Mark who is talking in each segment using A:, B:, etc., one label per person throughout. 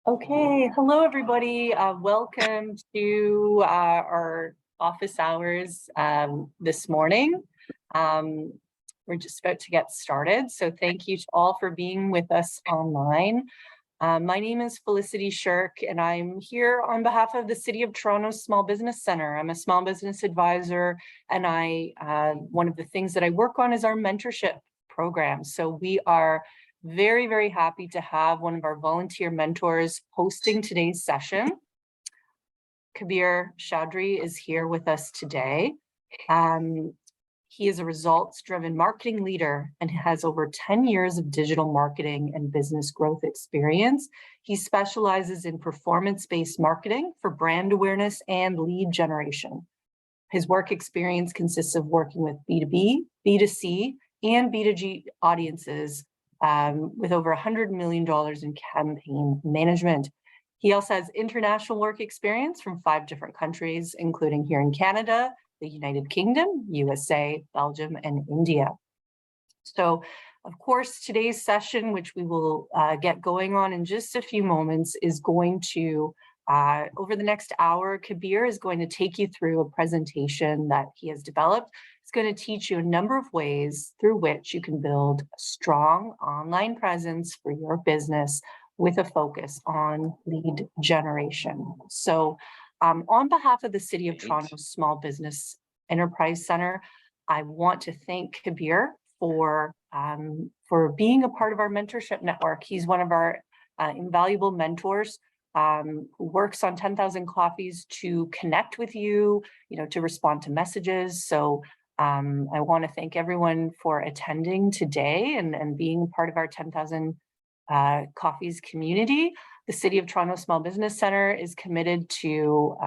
A: Okay, hello everybody. Welcome to our office hours this morning. We're just about to get started, so thank you to all for being with us online. My name is Felicity Shirk, and I'm here on behalf of the City of Toronto Small Business Centre. I'm a small business advisor, and one of the things that I work on is our mentorship program. So we are very, very happy to have one of our volunteer mentors hosting today's session. Kabir Chaudhry is here with us today. He is a results-driven marketing leader and has over 10 years of digital marketing and business growth experience. He specializes in performance-based marketing for brand awareness and lead generation. His work experience consists of working with B2B, B2C, and B2G audiences with over $100 million in campaign management. He also has international work experience from 5 different countries, including here in Canada, the United Kingdom, USA, Belgium, and India. So, of course, today's session, which we will get going on in just a few moments, is going to, over the next hour, Kabir is going to take you through a presentation that he has developed. It's going to teach you a number of ways through which you can build a strong online presence for your business with a focus on lead generation. So on behalf of the City of Toronto Small Business Enterprise Centre, I want to thank Kabir for being a part of our mentorship network. He's one of our invaluable mentors who works on 10,000 Coffees to connect with you, to respond to messages. So I want to thank everyone for attending today and being part of our 10,000 Coffees community. The City of Toronto Small Business Centre is committed to,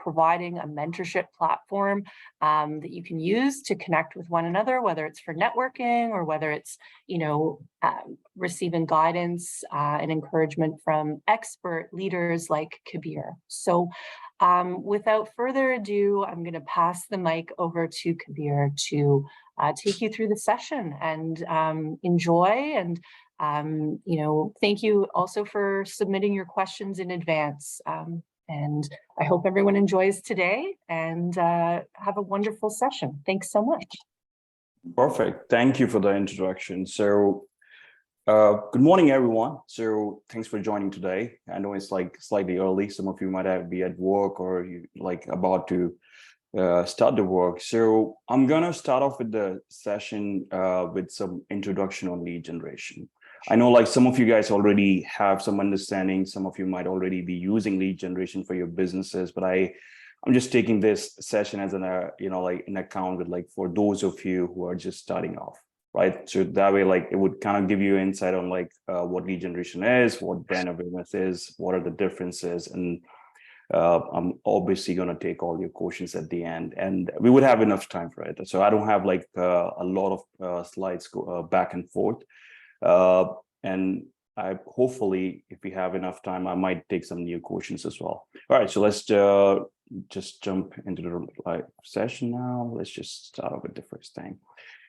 A: providing a mentorship platform that you can use to connect with one another, whether it's for networking or whether it's, receiving guidance and encouragement from expert leaders like Kabir. So without further ado, I'm going to pass the mic over to Kabir to take you through the session and enjoy. And thank you also for submitting your questions in advance. And I hope everyone enjoys today and have a wonderful session. Thanks so much.
B: Perfect. Thank you for the introduction. So good morning, everyone. So thanks for joining today. I know it's like slightly early. Some of you might be at work or you about to start the work. So I'm going to start off with the session with some introduction on lead generation. I know some of you guys already have some understanding. Some of you might already be using lead generation for your businesses, but I'm just taking this session as an account with for those of you who are just starting off, right? So that way, it would kind of give you insight on what lead generation is, what brand awareness is, what are the differences, and I'm obviously going to take all your questions at the end, and we would have enough time for it. So I don't have a lot of slides go back and forth. And hopefully, if we have enough time, I might take some new questions as well. All right, so let's just jump into the live session now. Let's just start off with the first thing.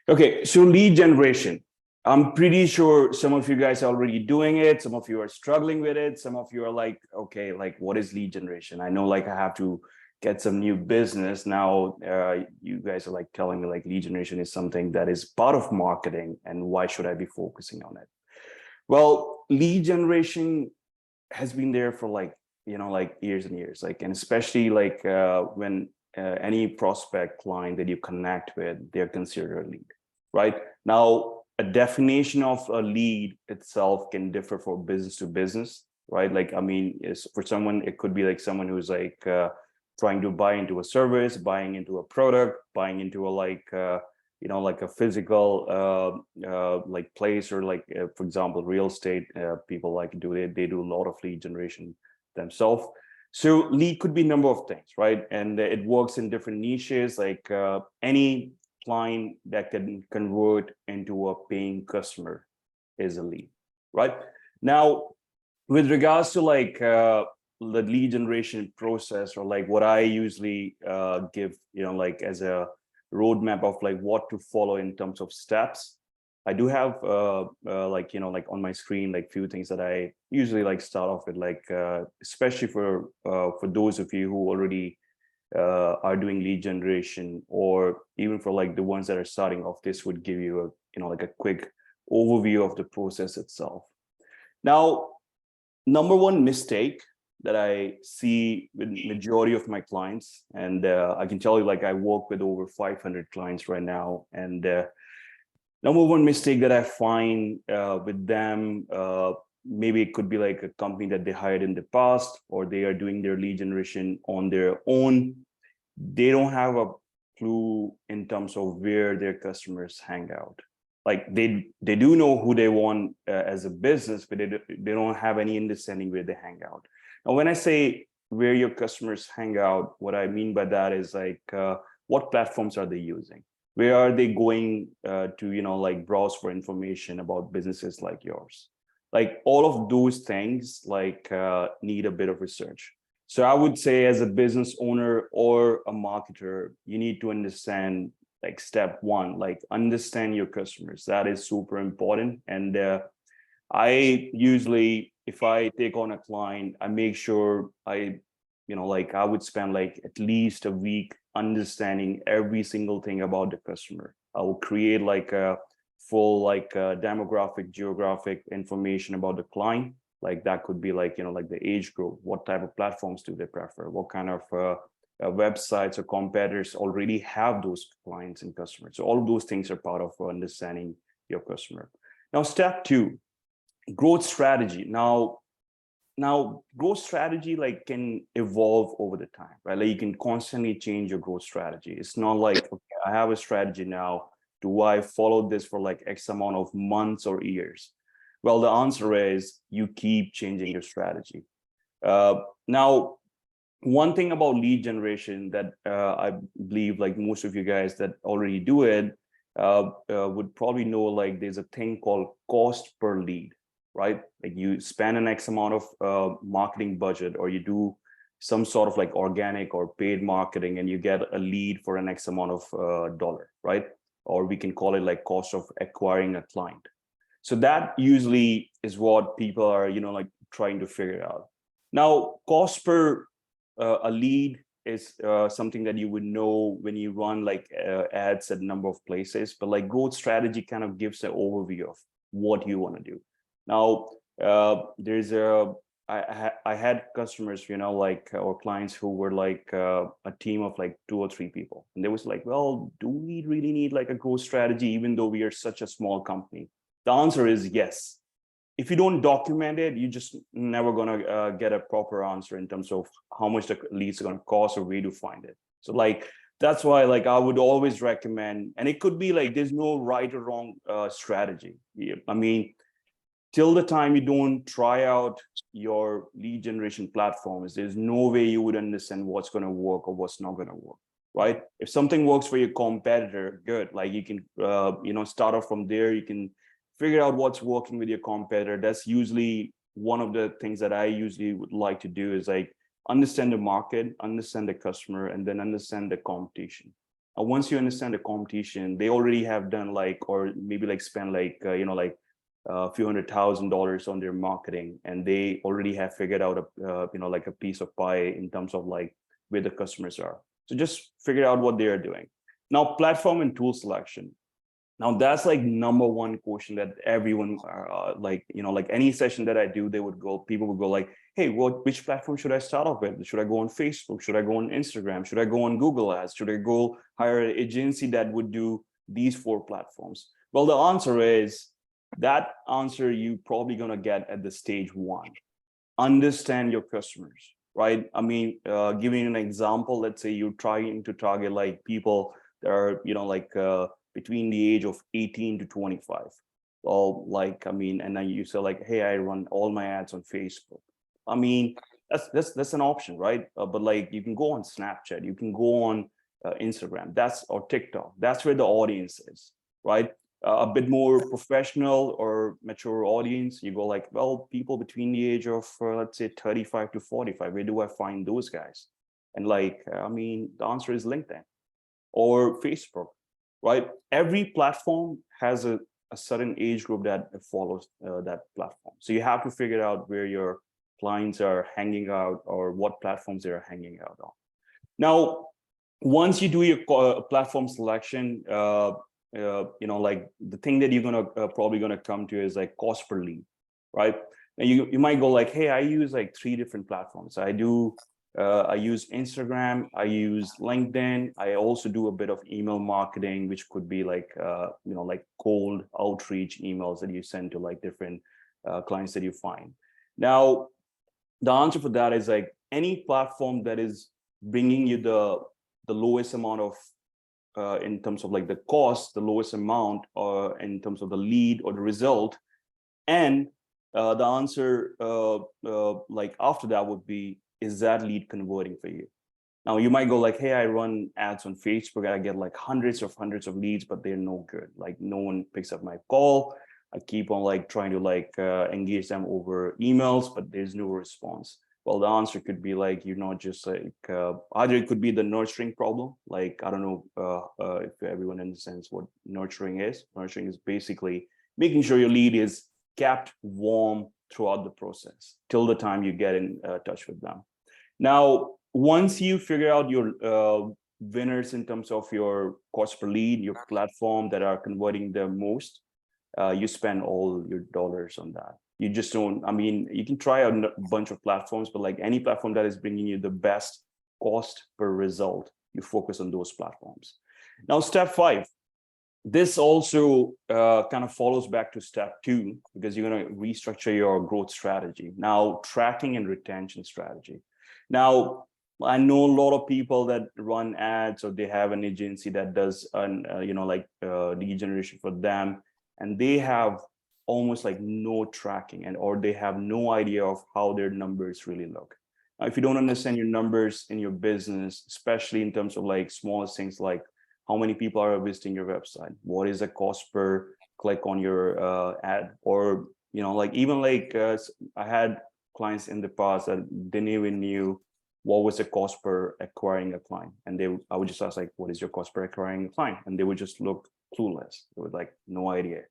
B: Okay, so lead generation. I'm pretty sure some of you guys are already doing it. Some of you are struggling with it. Some of you are okay, what is lead generation? I know I have to get some new business. Now you guys are telling me lead generation is something that is part of marketing, and why should I be focusing on it? Well, lead generation has been there for years and years, and especially when any prospect client that you connect with, they're considered a lead, right? Now, a definition of a lead itself can differ from business to business, right? For someone, it could be someone who's trying to buy into a service, buying into a product, buying into a physical place, or for example, real estate. People they do a lot of lead generation themselves. So lead could be a number of things, right? And it works in different niches, any client that can convert into a paying customer is a lead, right? Now, with regards to the lead generation process, or what I usually give, as a roadmap of what to follow in terms of steps. I do have like, like on my screen, like few things that I usually like start off with, like especially for those of you who already are doing lead generation, or even for like the ones that are starting off, this would give you a, like a quick overview of the process itself. Now, number one mistake that I see with majority of my clients, and I can tell you, like I work with over 500 clients right now, and number one mistake that I find with them, maybe it could be like a company that they hired in the past, or they are doing their lead generation on their own. They don't have a clue in terms of where their customers hang out. Like they do know who they want as a business, but they don't have any understanding where they hang out. Now, when I say where your customers hang out, what I mean by that is like what platforms are they using? Where are they going to, like browse for information about businesses like yours? Like all of those things like need a bit of research. So I would say as a business owner or a marketer, you need to understand like step one, like understand your customers. That is super important. And I usually, if I take on a client, I make sure like I would spend like at least a week understanding every single thing about the customer. I will create like a full like demographic, geographic information about the client. Like that could be like, like the age group, what type of platforms do they prefer, what kind of websites or competitors already have those clients and customers. So all of those things are part of understanding your customer. Now, step two, growth strategy. Now growth strategy like can evolve over the time, right? Like you can constantly change your growth strategy. It's not like, okay, I have a strategy now. Do I follow this for like X amount of months or years? Well, the answer is you keep changing your strategy. Now, one thing about lead generation that I believe like most of you guys that already do it would probably know, like there's a thing called cost per lead, right? Like you spend an X amount of marketing budget, or you do some sort of like organic or paid marketing, and you get a lead for an X amount of dollar, right? Or we can call it like cost of acquiring a client. So that usually is what people are, like trying to figure out. Now, cost per a lead is something that you would know when you run like ads at a number of places, but like growth strategy kind of gives an overview of what you want to do. Now, I had customers, like or clients who were like a team of like 2 or 3 people, and they was like, well, do we really need like a growth strategy even though we are such a small company? The answer is yes. If you don't document it, you just never gonna get a proper answer in terms of how much the leads are gonna cost or where to find it. So like that's why like I would always recommend, and it could be like there's no right or wrong strategy. I mean, till the time you don't try out your lead generation platforms, there's no way you would understand what's gonna work or what's not gonna work. Right? If something works for your competitor, good. Like you can start off from there. You can figure out what's working with your competitor. That's usually one of the things that I usually would like to do, is like understand the market, understand the customer, and then understand the competition. And once you understand the competition, they already have done like, or maybe like spend like, like a few $100,000 on their marketing, and they already have figured out like a piece of pie in terms of like where the customers are. So just figure out what they are doing. Now, platform and tool selection. Now that's like number one question that everyone like any session that I do, people would go like, hey, which platform should I start off with? Should I go on Facebook? Should I go on Instagram? Should I go on Google Ads? Should I go hire an agency that would do these 4 platforms? Well, the answer is that answer you probably gonna get at the stage 1. Understand your customers, right? I mean, giving an example, let's say you're trying to target like people that are like between the age of 18 to 25. Well, like, I mean, and then you say like, hey, I run all my ads on Facebook. I mean, that's an option, right? But like you can go on Snapchat, you can go on Instagram, or TikTok. That's where the audience is, right? A bit more professional or mature audience, you go like, well, people between the age of let's say 35 to 45, where do I find those guys? And like, I mean, the answer is LinkedIn or Facebook, right? Every platform has a a certain age group that follows that platform. So you have to figure out where your clients are hanging out or what platforms they are hanging out on. Now, once you do your platform selection, like the thing that you're gonna probably gonna come to is like cost per lead, right? And you might go like, hey, I use like 3 different platforms. I use Instagram, I use LinkedIn. I also do a bit of email marketing, which could be like, like cold outreach emails that you send to like different clients that you find. Now, the answer for that is like any platform that is bringing you the lowest amount of, in terms of like the cost, the lowest amount, or in terms of the lead or the result. And the answer like after that would be, is that lead converting for you? Now you might go like, hey, I run ads on Facebook and I get like hundreds of leads, but they're no good. Like no one picks up my call. I keep on like trying to like engage them over emails, but there's no response. Well, the answer could be like, you're not just like, either it could be the nurturing problem. Like, I don't know if everyone understands what nurturing is. Nurturing is basically making sure your lead is kept warm throughout the process till the time you get in touch with them. Now, once you figure out your winners in terms of your cost per lead, your platform that are converting the most, you spend all your dollars on that. You just don't, I mean, you can try a bunch of platforms, but like any platform that is bringing you the best cost per result, you focus on those platforms. Now, step 5. This also kind of follows back to step 2, because you're going to restructure your growth strategy. Now, tracking and retention strategy. Now, I know a lot of people that run ads, or they have an agency that does, lead generation for them, and they have almost like no tracking, or they have no idea of how their numbers really look. Now, if you don't understand your numbers in your business, especially in terms of like smallest things like how many people are visiting your website, what is the cost per click on your ad, or I had clients in the past that didn't even knew what was the cost per acquiring a client, and I would just ask like, what is your cost per acquiring a client, and they would just look clueless. They would like no idea.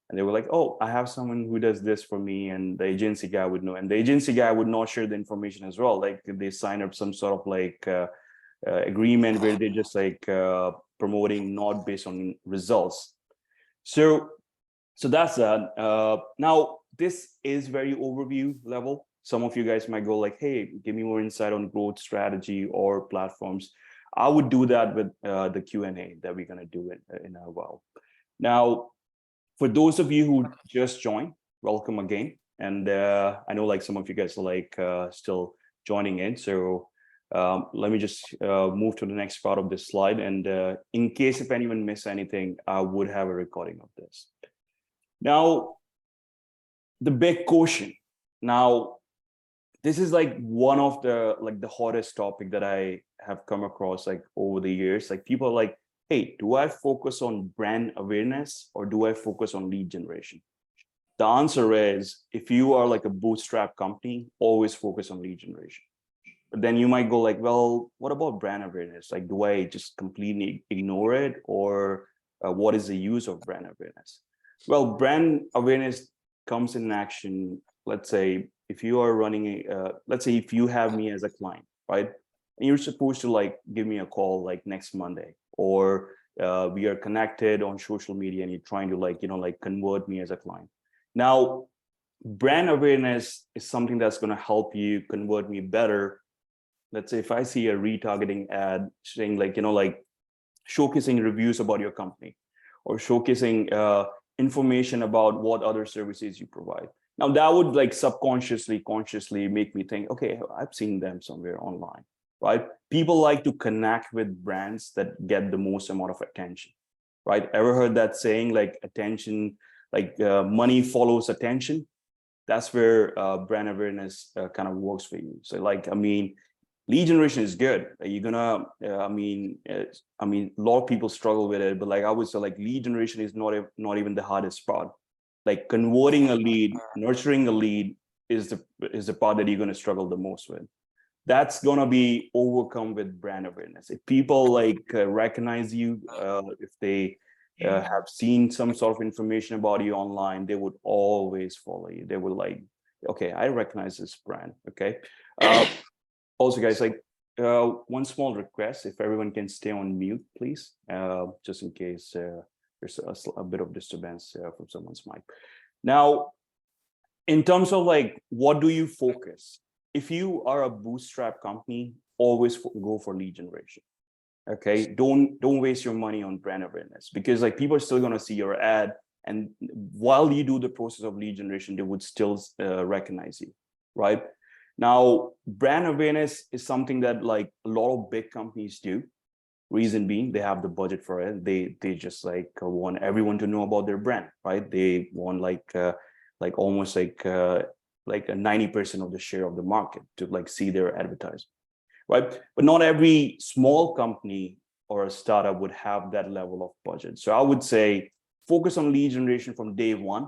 B: And they were like, oh, I have someone who does this for me, and the agency guy would know. And the agency guy would not share the information as well. Like they sign up some sort of like agreement where they're just like promoting not based on results. So that's that. Now, this is very overview level. Some of you guys might go like, hey, give me more insight on growth strategy or platforms. I would do that with the Q&A that we're going to do in a while. Now, for those of you who just joined, welcome again. And I know like some of you guys are like still joining in. So let me just move to the next part of this slide. And in case if anyone missed anything, I would have a recording of this. Now, the big question. Now, this is like one of the hottest topic that I have come across like over the years. Like people are like, hey, do I focus on brand awareness or do I focus on lead generation? The answer is, if you are like a bootstrap company, always focus on lead generation. But then you might go like, well, what about brand awareness? Like, do I just completely ignore it, or what is the use of brand awareness? Well, brand awareness comes in action. Let's say if you are running let's say if you have me as a client, right? And you're supposed to like give me a call like next Monday, or we are connected on social media and you're trying to like, convert me as a client. Now, brand awareness is something that's going to help you convert me better. Let's say if I see a retargeting ad saying like, showcasing reviews about your company, or showcasing information about what other services you provide. Now that would like subconsciously, consciously make me think, okay, I've seen them somewhere online. Right? People like to connect with brands that get the most amount of attention, right? Ever heard that saying like attention, like money follows attention? That's where brand awareness kind of works for you. So like, I mean, lead generation is good. You're gonna, a lot of people struggle with it, but like I would say like lead generation is not even the hardest part. Like converting a lead, nurturing a lead is the part that you're gonna struggle the most with. That's going to be overcome with brand awareness. If people like recognize you, if they have seen some sort of information about you online, they would always follow you. They would like, okay, I recognize this brand. Okay. Also, guys, like one small request: if everyone can stay on mute, please, just in case there's a bit of disturbance from someone's mic. Now, in terms of like, what do you focus? If you are a bootstrap company, always go for lead generation. Okay, don't waste your money on brand awareness, because like people are still going to see your ad, and while you do the process of lead generation, they would still recognize you, right? Now, brand awareness is something that like a lot of big companies do. Reason being, they have the budget for it. They just like want everyone to know about their brand, right? They want like almost like a 90% of the share of the market to like see their advertising. Right? But not every small company or a startup would have that level of budget. So I would say focus on lead generation from day one.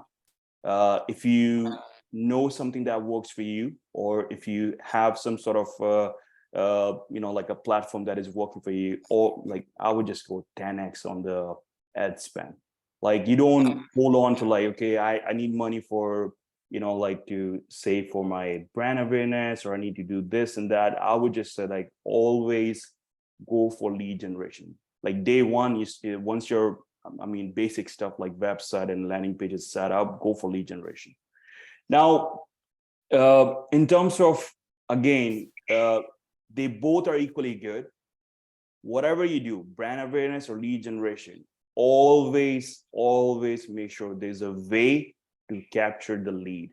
B: If you know something that works for you, or if you have some sort of like a platform that is working for you, or like I would just go 10x on the ad spend. Like you don't hold on to like, okay, I need money for like to save for my brand awareness, or I need to do this and that. I would just say like always go for lead generation. Like day one, once you're, basic stuff like website and landing pages set up, go for lead generation. Now, in terms of, again, they both are equally good. Whatever you do, brand awareness or lead generation, always make sure there's a way to capture the lead.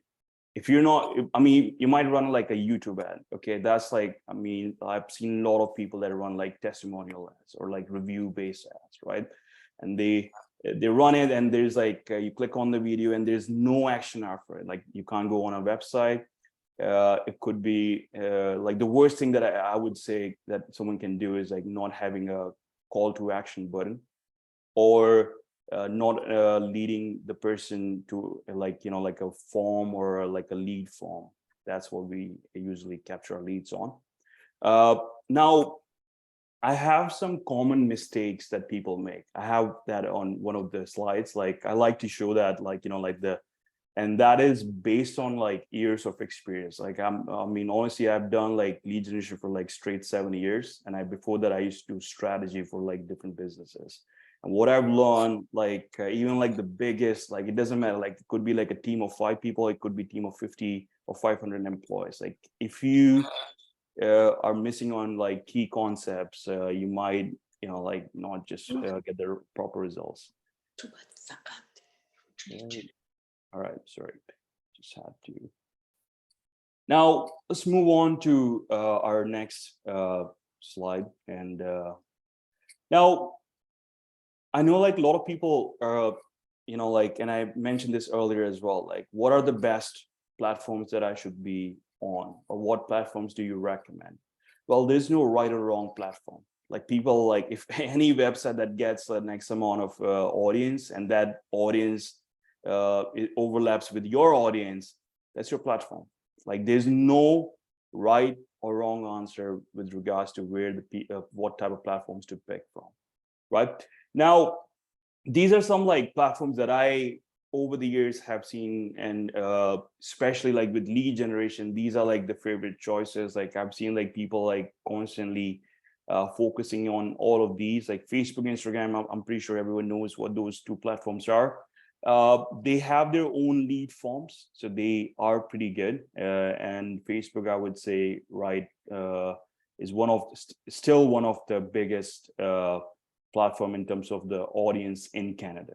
B: If you're not, you might run like a YouTube ad. Okay, that's like, I've seen a lot of people that run like testimonial ads or like review-based ads, right? And they run it, and there's like you click on the video and there's no action after it. Like you can't go on a website. It could be like the worst thing that I would say that someone can do is like not having a call to action button, or not leading the person to like a form or like a lead form. That's what we usually capture our leads on. Now, I have some common mistakes that people make. I have that on one of the slides. Like I like to show that, like and that is based on like years of experience. Like honestly, I've done like lead generation for like straight 7 years, and before that I used to do strategy for like different businesses. And what I've learned, like even like the biggest, like it doesn't matter, like it could be like a team of 5 people, it could be a team of 50 or 500 employees. Like if you are missing on like key concepts, you might like not just get the proper results. All right, sorry, just had to. Now let's move on to our next slide. And now I know like a lot of people like, and I mentioned this earlier as well, like what are the best platforms that I should be on, or what platforms do you recommend? Well, there's no right or wrong platform. Like people, like if any website that gets the next amount of audience, and that audience it overlaps with your audience, that's your platform. Like there's no right or wrong answer with regards to where what type of platforms to pick from, right? Now, these are some like platforms that I over the years have seen, and especially like with lead generation, these are like the favorite choices. Like I've seen like people like constantly focusing on all of these, like Facebook, Instagram. I'm pretty sure everyone knows what those two platforms are. They have their own lead forms, so they are pretty good. And Facebook, I would say, right, is still one of the biggest platform in terms of the audience in Canada.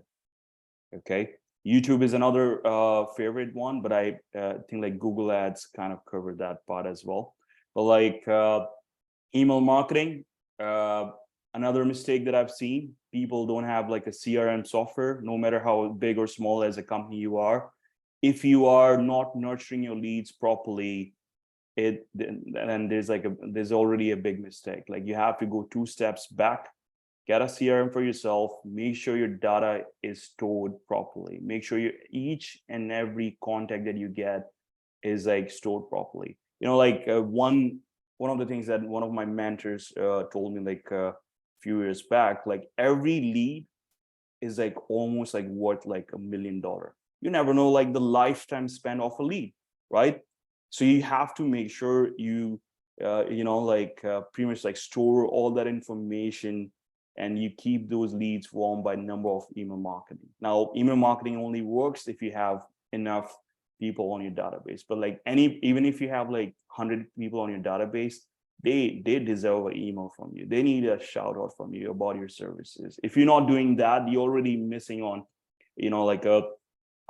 B: Okay, YouTube is another favorite one, but I think like Google Ads kind of covered that part as well. But like email marketing, another mistake that I've seen, people don't have like a CRM software, no matter how big or small as a company you are. If you are not nurturing your leads properly, then there's already a big mistake. Like you have to go 2 steps back, get a CRM for yourself, make sure your data is stored properly, make sure each and every contact that you get is like stored properly. Like one of the things that one of my mentors told me like a few years back, like every lead is like almost like worth like $1 million. You never know like the lifetime spend of a lead, right? So you have to make sure you pretty much like store all that information, and you keep those leads warm by number of email marketing. Now, email marketing only works if you have enough people on your database. But like even if you have like 100 people on your database, they deserve an email from you. They need a shout out from you about your services. If you're not doing that, you're already missing on, like a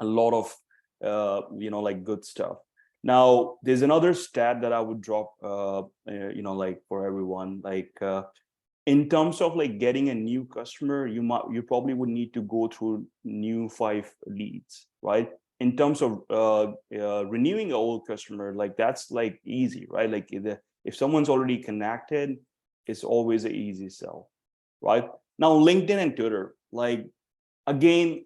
B: lot of like good stuff. Now, there's another stat that I would drop, like for everyone, like in terms of like getting a new customer, you probably would need to go through new 5 leads, right? In terms of renewing an old customer, like that's like easy, right? Like if someone's already connected, it's always an easy sell, right? Now, LinkedIn and Twitter, like again,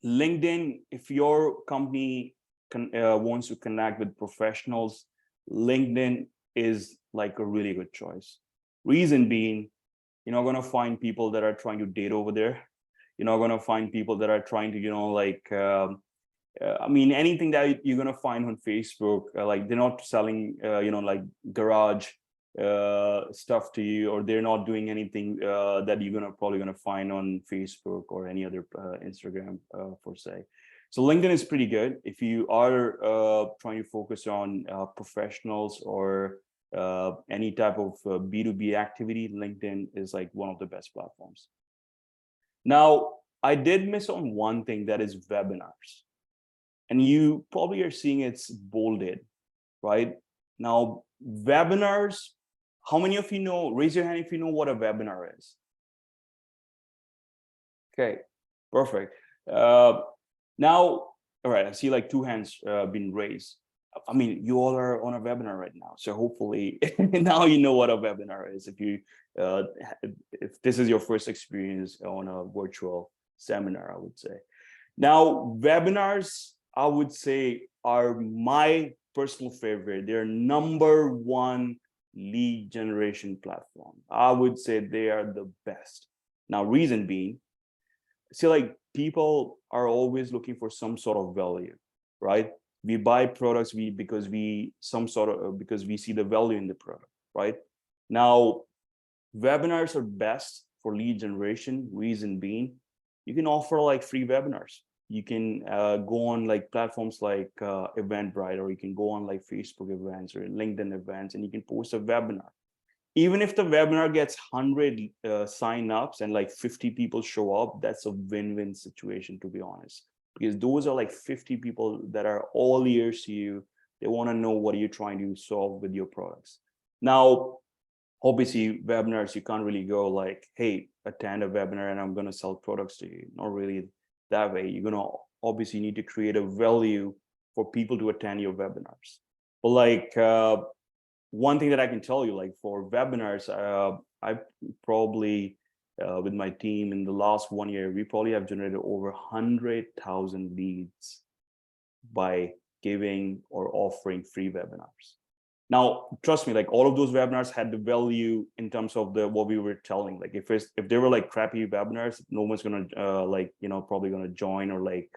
B: LinkedIn, if your company wants to connect with professionals, LinkedIn is like a really good choice. Reason being, you're not going to find people that are trying to date over there. You're not going to find people that are trying to, anything that you're going to find on Facebook, like they're not selling, like garage stuff to you, or they're not doing anything that you're probably going to find on Facebook or any other Instagram per se. So LinkedIn is pretty good if you are trying to focus on professionals or any type of B2B activity. LinkedIn is like one of the best platforms. Now, I did miss on one thing, that is webinars. And you probably are seeing it's bolded, right? Now, webinars, how many of you know, raise your hand if you know what a webinar is. Okay, perfect. Now, all right, I see like 2 hands been raised. I mean, you all are on a webinar right now, so hopefully now you know what a webinar is. If this is your first experience on a virtual seminar, I would say. Now, webinars, I would say, are my personal favorite. They're #1 lead generation platform. I would say they are the best. Now, reason being, see, like people are always looking for some sort of value, right? We buy products because we see the value in the product, right? Now, webinars are best for lead generation. Reason being, you can offer like free webinars. You can go on like platforms like Eventbrite, or you can go on like Facebook events or LinkedIn events, and you can post a webinar. Even if the webinar gets 100 sign-ups and like 50 people show up, that's a win-win situation, to be honest, because those are like 50 people that are all ears to you. They want to know what you're trying to solve with your products. Now, obviously, webinars, you can't really go like, hey, attend a webinar and I'm going to sell products to you. Not really that way. You're going to obviously need to create a value for people to attend your webinars. But like, one thing that I can tell you, like for webinars, I probably, with my team in the last 1 year, we probably have generated over 100,000 leads by giving or offering free webinars. Now, trust me, like all of those webinars had the value in terms of what we were telling. Like if they were like crappy webinars, no one's gonna probably gonna join, or like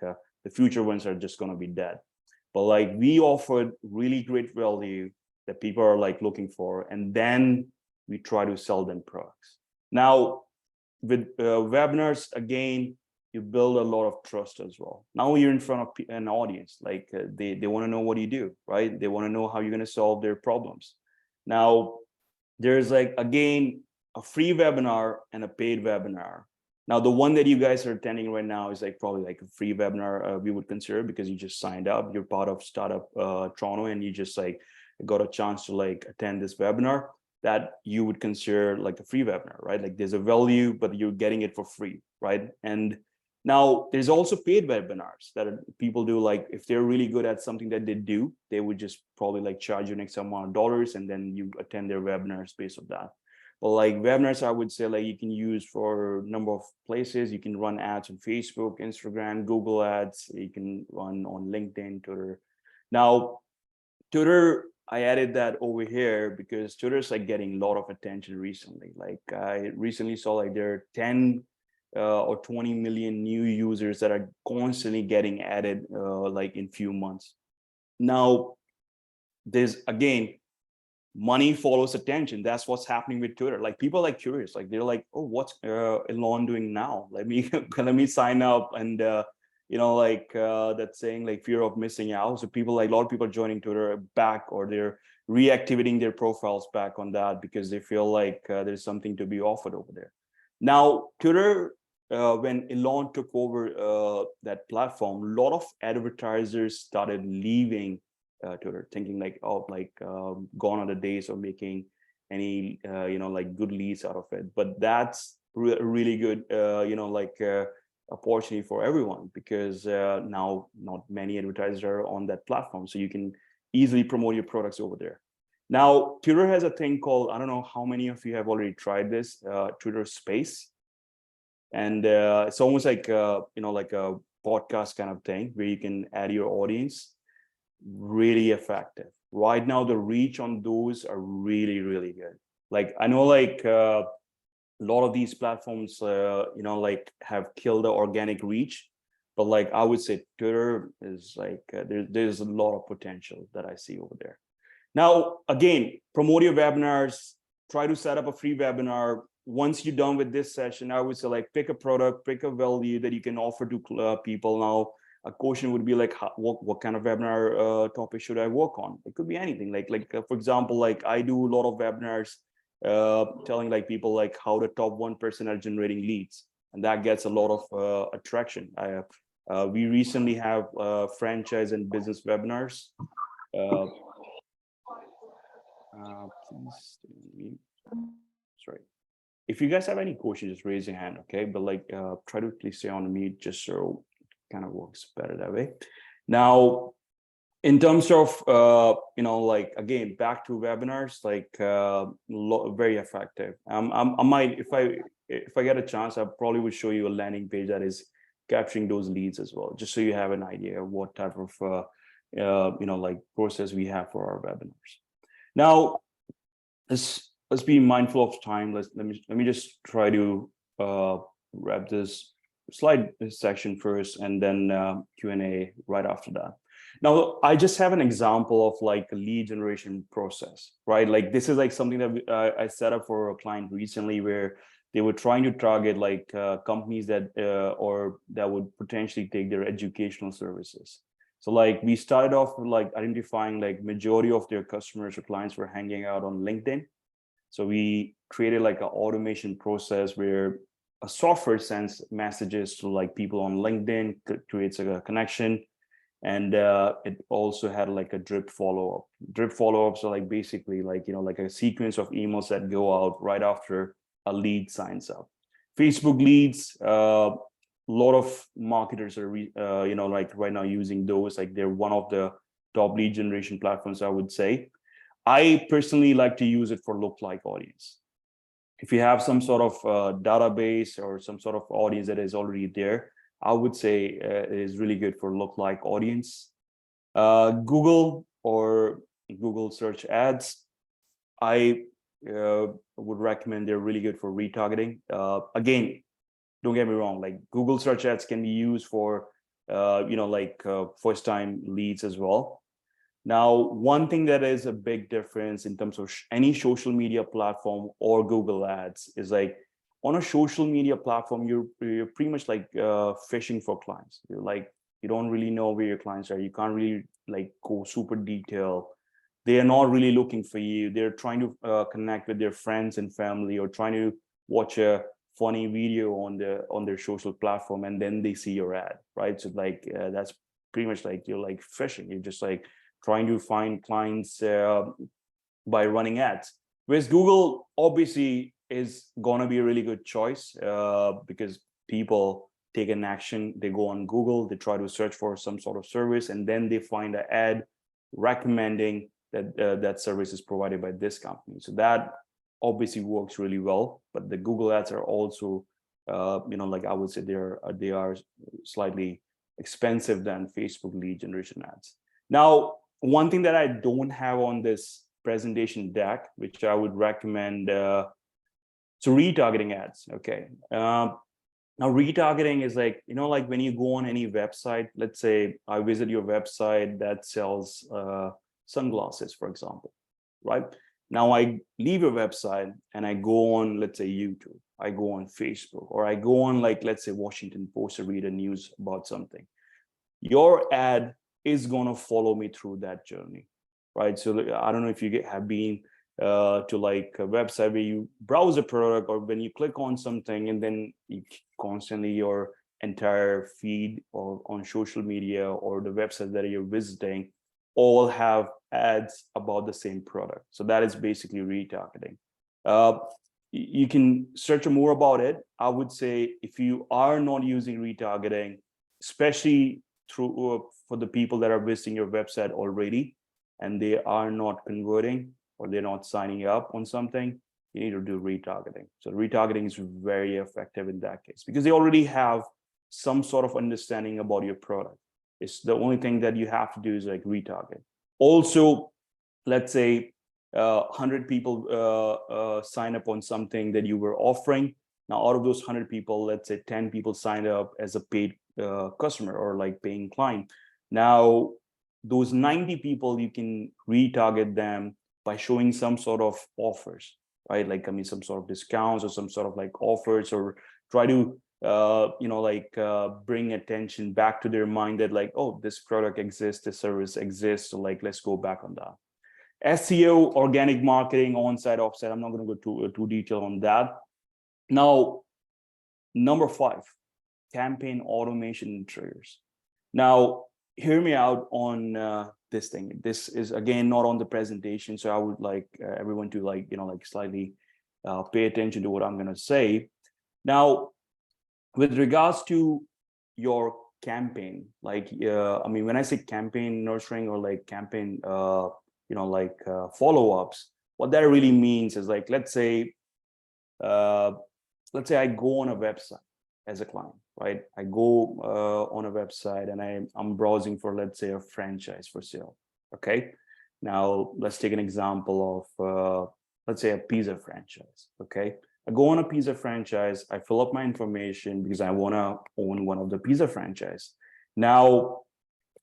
B: the future ones are just gonna be dead. But like we offered really great value that people are like looking for, and then we try to sell them products. Now, with webinars, again, you build a lot of trust as well. Now you're in front of an audience, like they want to know what you do, right? They want to know how you're going to solve their problems. Now, there's like, again, a free webinar and a paid webinar. Now, the one that you guys are attending right now is like probably like a free webinar we would consider, because you just signed up, you're part of Startup Toronto, and you just like got a chance to like attend this webinar. That you would consider like a free webinar, right? Like there's a value, but you're getting it for free, right? And now there's also paid webinars that people do. Like if they're really good at something that they do, they would just probably like charge you an X amount of dollars, and then you attend their webinars based on that. But like webinars, I would say like you can use for a number of places. You can run ads on Facebook, Instagram, Google ads. You can run on LinkedIn, Twitter. Now, Twitter, I added that over here because Twitter's like getting a lot of attention recently. Like I recently saw like there are 10 or 20 million new users that are constantly getting added like in few months. Now, there's again, money follows attention. That's what's happening with Twitter. Like people are like curious, like they're like, oh, what's Elon doing now? Let me let me sign up. And that saying like fear of missing out. So people, like a lot of people are joining Twitter back, or they're reactivating their profiles back on that because they feel like there's something to be offered over there. Now, Twitter, when Elon took over that platform, a lot of advertisers started leaving Twitter, thinking like, oh, like gone are the days of making any like good leads out of it. But that's really good opportunity for everyone, because now not many advertisers are on that platform, so you can easily promote your products over there. Now, Twitter has a thing called, I don't know how many of you have already tried this, Twitter Space. And it's almost like like a podcast kind of thing where you can add your audience. Really effective. Right now, the reach on those are really, really good. Like I know like a lot of these platforms, like have killed the organic reach, but like I would say Twitter is like, there's a lot of potential that I see over there. Now, again, promote your webinars, try to set up a free webinar. Once you're done with this session, I would say like pick a product, pick a value that you can offer to people. Now, a question would be like, what kind of webinar topic should I work on? It could be anything. Like for example, like I do a lot of webinars telling like people like how the top 1% are generating leads, and that gets a lot of attraction. We recently have franchise and business webinars. Please stay on mute. Sorry. If you guys have any questions, just raise your hand, okay? But like try to please stay on mute just so kind of works better that way. Now, in terms of like again, back to webinars, like very effective. I might, if I get a chance, I probably would show you a landing page that is capturing those leads as well, just so you have an idea of what type of like process we have for our webinars. Now, let's be mindful of time. Let me just try to wrap this slide section first, and then Q&A right after that. Now, I just have an example of like a lead generation process, right? Like this is like something that I set up for a client recently, where they were trying to target like companies that or that would potentially take their educational services. So like we started off with like identifying like majority of their customers or clients were hanging out on LinkedIn. So we created like an automation process where a software sends messages to like people on LinkedIn, creates a connection. And it also had like a drip follow-up. Drip follow-ups are like basically like, like a sequence of emails that go out right after a lead signs up. Facebook leads, a lot of marketers are, like right now using those, like they're one of the top lead generation platforms, I would say. I personally like to use it for lookalike audience. If you have some sort of database or some sort of audience that is already there, I would say it is really good for lookalike audience. Google or Google search ads, I would recommend. They're really good for retargeting. Again, don't get me wrong, like Google search ads can be used for first time leads as well. Now, one thing that is a big difference in terms of any social media platform or Google ads is like on a social media platform, you're pretty much like fishing for clients. You're like, you don't really know where your clients are. You can't really like go super detailed. They are not really looking for you. They're trying to connect with their friends and family, or trying to watch a funny video on their social platform, and then they see your ad, right? So like that's pretty much like you're like fishing. You're just like trying to find clients by running ads. Whereas Google obviously is gonna be a really good choice because people take an action. They go on Google, they try to search for some sort of service, and then they find an ad recommending that that service is provided by this company. So that obviously works really well. But the Google ads are also, like I would say they are slightly expensive than Facebook lead generation ads. Now, one thing that I don't have on this presentation deck, which I would recommend, so retargeting ads. Okay, Now, retargeting is like, like when you go on any website, let's say I visit your website that sells sunglasses, for example, right? Now I leave your website and I go on, let's say YouTube, I go on Facebook, or I go on like, let's say Washington Post to read a news about something. Your ad is going to follow me through that journey, right? So I don't know if you have been to like a website where you browse a product, or when you click on something and then you constantly your entire feed or on social media or the website that you're visiting all have ads about the same product. So that is basically retargeting. You can search more about it. I would say if you are not using retargeting, especially through for the people that are visiting your website already and they are not converting or they're not signing up on something, you need to do retargeting. So retargeting is very effective in that case because they already have some sort of understanding about your product. It's the only thing that you have to do is like retarget. Also, let's say 100 people sign up on something that you were offering. Now, out of those 100 people, let's say 10 people signed up as a paid customer or like paying client. Now, those 90 people, you can retarget them by showing some sort of offers, right? Like, I mean, some sort of discounts or some sort of like offers, or try to, bring attention back to their mind that like, oh, this product exists, this service exists. So like, let's go back on that. SEO, organic marketing, on-site, off-site. I'm not going to go too detail on that. Now, number 5, campaign automation triggers. Now, hear me out on this thing. This is again not on the presentation, so I would like everyone to like slightly pay attention to what I'm going to say. Now, with regards to your campaign, like I mean, when I say campaign nurturing or like campaign follow-ups, what that really means is like, let's say I go on a website as a client, right? I go on a website and I'm browsing for, let's say, a franchise for sale. Okay. Now let's take an example of, let's say, a pizza franchise. Okay. I go on a pizza franchise. I fill up my information because I want to own one of the pizza franchise. Now,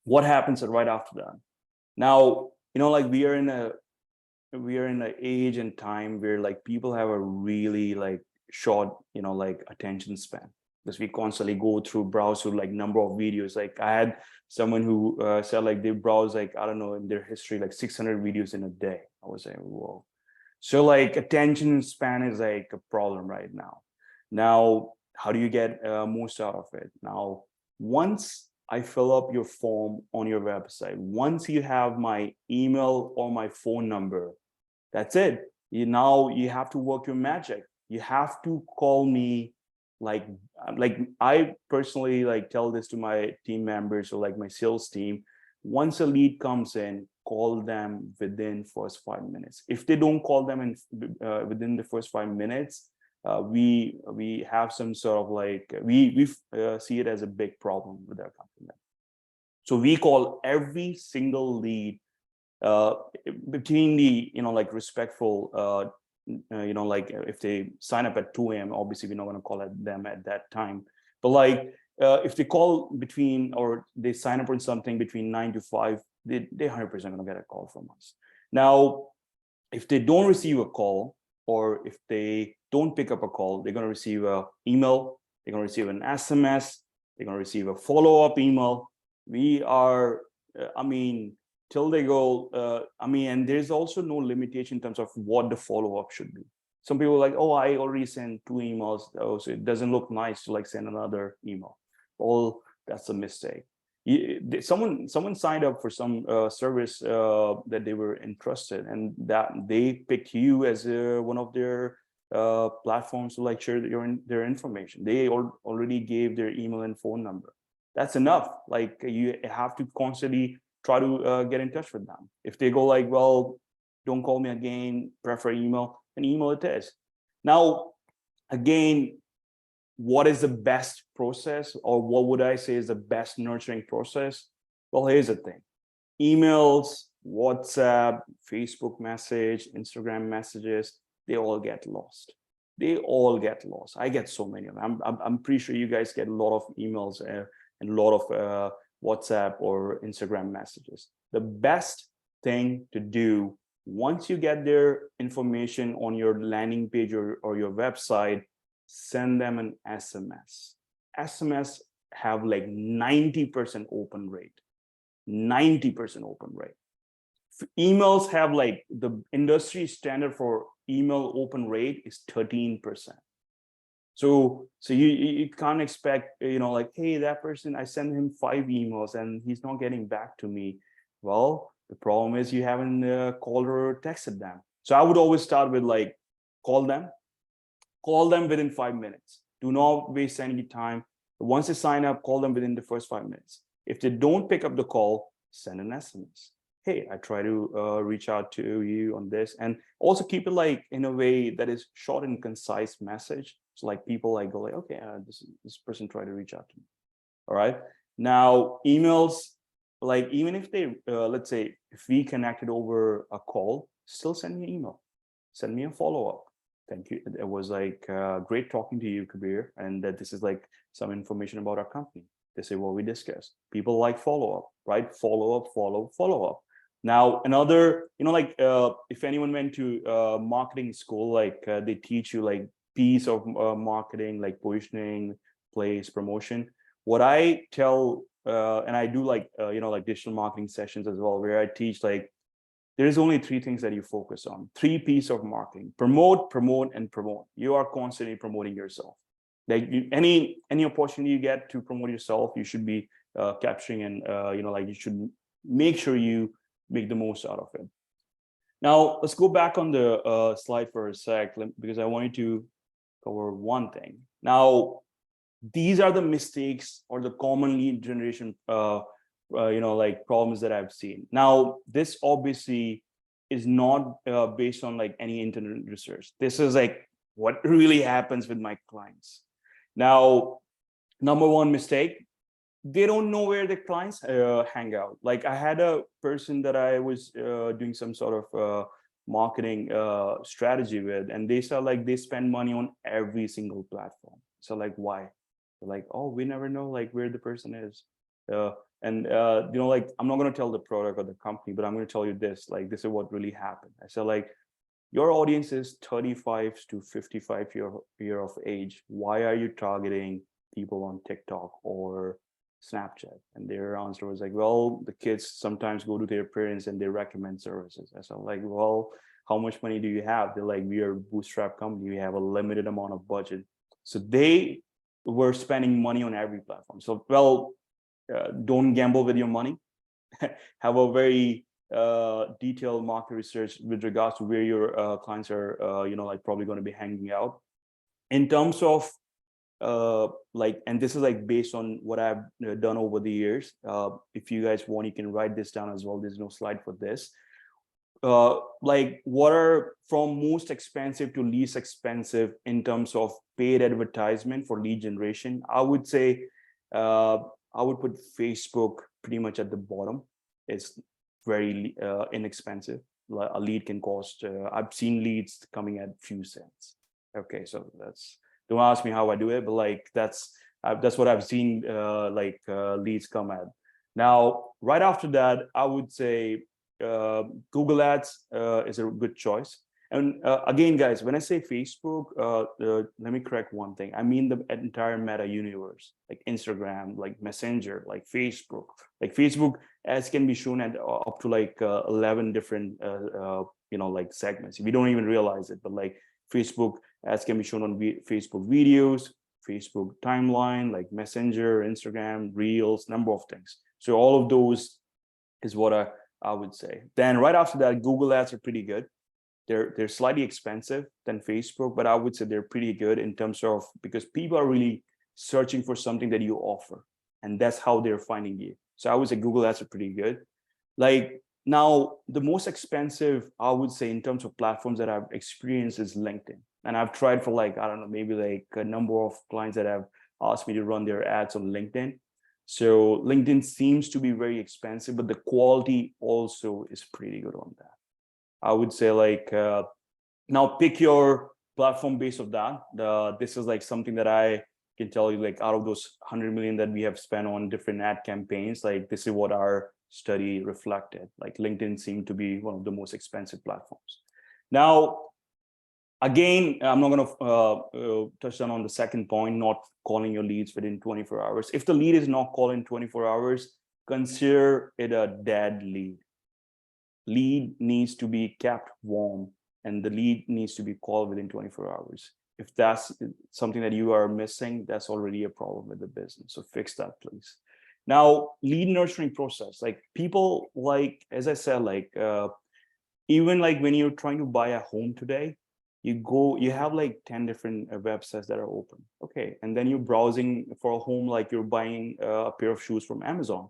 B: what happens right after that? Now, like we are in an age and time where like people have a really like short, like attention span, because we constantly go through browse through like number of videos. Like I had someone who said like they browse like, I don't know, in their history, like 600 videos in a day. I was saying, whoa. So like attention span is like a problem right now. Now, how do you get most out of it? Now, once I fill up your form on your website, once you have my email or my phone number, that's it. You have to work your magic. You have to call me. Like I personally like tell this to my team members or like my sales team. Once a lead comes in, call them within first 5 minutes. If they don't call them in within the first 5 minutes, we have some sort of like we see it as a big problem with our company. So we call every single lead between the like respectful like if they sign up at 2 a.m. obviously we're not going to call them at that time, but like if they call between or they sign up on something between 9 to 5, they 100% going to get a call from us. Now, if they don't receive a call or if they don't pick up a call, they're going to receive an email, they're going to receive an SMS, they're going to receive a follow-up email. We are till they go, and there's also no limitation in terms of what the follow-up should be. Some people are like, oh, I already sent 2 emails, so it doesn't look nice to like send another email. Well, that's a mistake. Someone signed up for some service that they were interested, and that they picked you as one of their platforms to like share their information. They already gave their email and phone number. That's enough. Like you have to constantly try to get in touch with them. If they go like, well, don't call me again, prefer email, and email it is. Now, again, what is the best process, or what would I say is the best nurturing process? Well, here's the thing. Emails, WhatsApp, Facebook message, Instagram messages, they all get lost. they all get lost. I get so many of them. I'm pretty sure you guys get a lot of emails and a lot of WhatsApp or Instagram messages. The best thing to do once you get their information on your landing page or your website, send them an SMS. SMS have like 90% open rate. 90% open rate. Emails have like the industry standard for email open rate is 13%. So you can't expect, like, hey, that person, I sent him 5 emails and he's not getting back to me. Well, the problem is you haven't called or texted them. So I would always start with like, call them within 5 minutes. Do not waste any time. Once they sign up, call them within the first 5 minutes. If they don't pick up the call, send an SMS. Hey, I try to reach out to you on this, and also keep it like in a way that is short and concise message. So like people like go like, okay, this person tried to reach out to me. All right. Now emails, like even if they, let's say if we connected over a call, still send me an email, send me a follow-up. Thank you. It was like great talking to you, Kabir, and that this is like some information about our company. This is what we discussed. People like follow-up, right? Follow-up. Now, another, like if anyone went to marketing school, like they teach you like piece of marketing, like positioning, place, promotion. What I tell, and I do like, like digital marketing sessions as well, where I teach like, there's only 3 things that you focus on. 3 pieces of marketing: promote, promote, and promote. You are constantly promoting yourself. Like any opportunity you get to promote yourself, you should be capturing, and like you should make sure you make the most out of it. Now let's go back on the slide for a sec, because I wanted to cover one thing. Now these are the mistakes or the common lead generation like problems that I've seen. Now this obviously is not based on like any internet research. This is like what really happens with my clients. Now, number 1 mistake, they don't know where the clients hang out. Like I had a person that I was doing some sort of marketing strategy with, and they said like they spend money on every single platform. So like, why? They're like, oh, we never know like where the person is. Like I'm not going to tell the product or the company, but I'm going to tell you this, like this is what really happened. I said like, your audience is 35 to 55 year of age. Why are you targeting people on TikTok or Snapchat? And their answer was like, well, the kids sometimes go to their parents and they recommend services. I said like, well, how much money do you have? They're like, we are a bootstrap company. We have a limited amount of budget. So they were spending money on every platform. So, well, don't gamble with your money. Have a very detailed market research with regards to where your clients are, like probably going to be hanging out. In terms of and this is like based on what I've done over the years. If you guys want, you can write this down as well. There's no slide for this. Like what are from most expensive to least expensive in terms of paid advertisement for lead generation? I would say I would put Facebook pretty much at the bottom. It's very inexpensive. A lead can cost, I've seen leads coming at few cents. Okay, so don't ask me how I do it, but like that's what I've seen leads come at. Now, right after that, I would say Google Ads is a good choice. And again, guys, when I say Facebook, let me correct one thing. I mean the entire meta universe, like Instagram, like Messenger, like Facebook. Like Facebook ads can be shown at up to like 11 different, like segments. We don't even realize it, but like Facebook ads can be shown on Facebook videos, Facebook timeline, like Messenger, Instagram, Reels, number of things. So all of those is what I would say. Then right after that, Google ads are pretty good. They're slightly expensive than Facebook, but I would say they're pretty good in terms of, because people are really searching for something that you offer, and that's how they're finding you. So I would say Google ads are pretty good. Like now, the most expensive, I would say, in terms of platforms that I've experienced is LinkedIn. And I've tried for like, I don't know, maybe like a number of clients that have asked me to run their ads on LinkedIn. So LinkedIn seems to be very expensive, but the quality also is pretty good on that. I would say like, now pick your platform base of that, this is like something that I can tell you, like out of those 100 million that we have spent on different ad campaigns, like this is what our study reflected. Like LinkedIn seemed to be one of the most expensive platforms. Now, again, I'm not going to touch down on the second point, not calling your leads within 24 hours. If the lead is not called in 24 hours, consider it a dead lead. Lead needs to be kept warm, and the lead needs to be called within 24 hours. If that's something that you are missing, that's already a problem with the business. So fix that, please. Now, lead nurturing process, like people, like, as I said, like even like when you're trying to buy a home today, you have like 10 different websites that are open. Okay. And then you're browsing for a home, like you're buying a pair of shoes from Amazon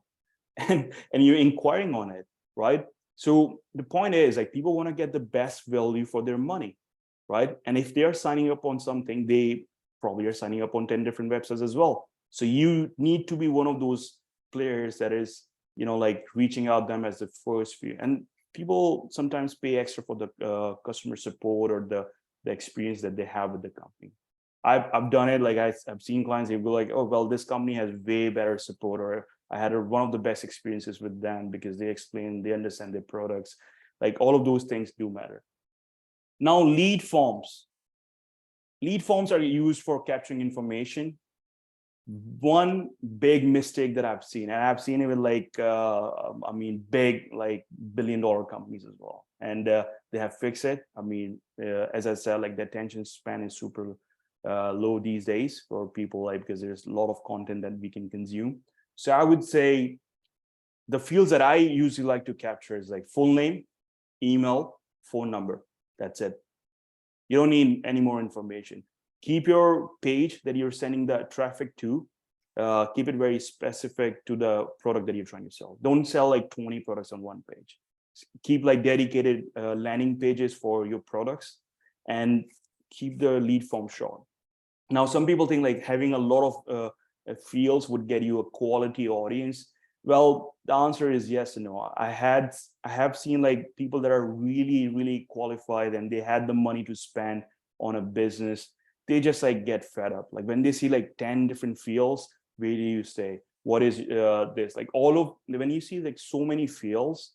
B: and you're inquiring on it, right? So the point is, like, people want to get the best value for their money, right? And if they are signing up on something, they probably are signing up on 10 different websites as well. So you need to be one of those players that is, like reaching out them as the first view. And people sometimes pay extra for the customer support or the experience that they have with the company. I've done it. Like I've seen clients, they go like, oh, well, this company has way better support, or I had one of the best experiences with them because they explain, they understand their products. Like all of those things do matter. Now, lead forms. Lead forms are used for capturing information. One big mistake that I've seen, and I've seen it with like, big, like billion-dollar companies as well. And they have fixed it. As I said, like the attention span is super low these days for people, like, because there's a lot of content that we can consume. So I would say the fields that I usually like to capture is like full name, email, phone number. That's it. You don't need any more information. Keep your page that you're sending the traffic to, keep it very specific to the product that you're trying to sell. Don't sell like 20 products on one page. Keep like dedicated landing pages for your products, and keep the lead form short. Now, some people think like having a lot of fields would get you a quality audience. Well, the answer is yes and no. I have seen like people that are really, really qualified and they had the money to spend on a business. They just like get fed up. Like when they see like 10 different fields, where do you say, what is this? Like when you see like so many fields,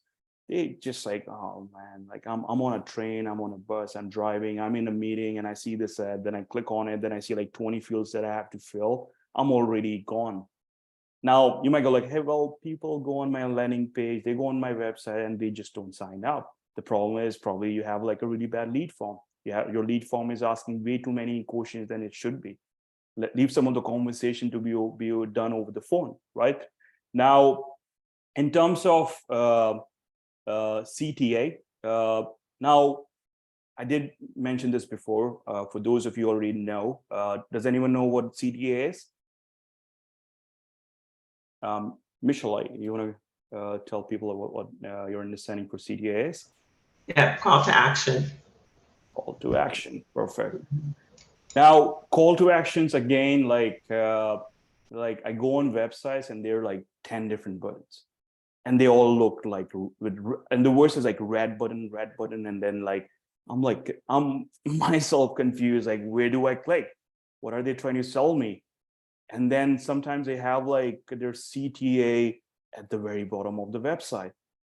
B: they just like, oh man, like I'm on a train, I'm on a bus, I'm driving, I'm in a meeting, and I see this ad, then I click on it, then I see like 20 fields that I have to fill. I'm already gone. Now you might go like, hey, well, people go on my landing page, they go on my website, and they just don't sign up. The problem is probably you have like a really bad lead form. Your lead form is asking way too many questions than it should be. Leave some of the conversation to be done over the phone, right? Now, in terms of CTA, now I did mention this before. For those of you already know, does anyone know what CTA is? Michelle, you want to tell people what your understanding for CTA is?
C: Yeah, call to action.
B: Call to action, perfect. Now, call to actions again, like I go on websites and they're like 10 different buttons, and they all look like and the worst is like red button, and then like I'm myself confused, like where do I click? What are they trying to sell me? And then sometimes they have like their CTA at the very bottom of the website.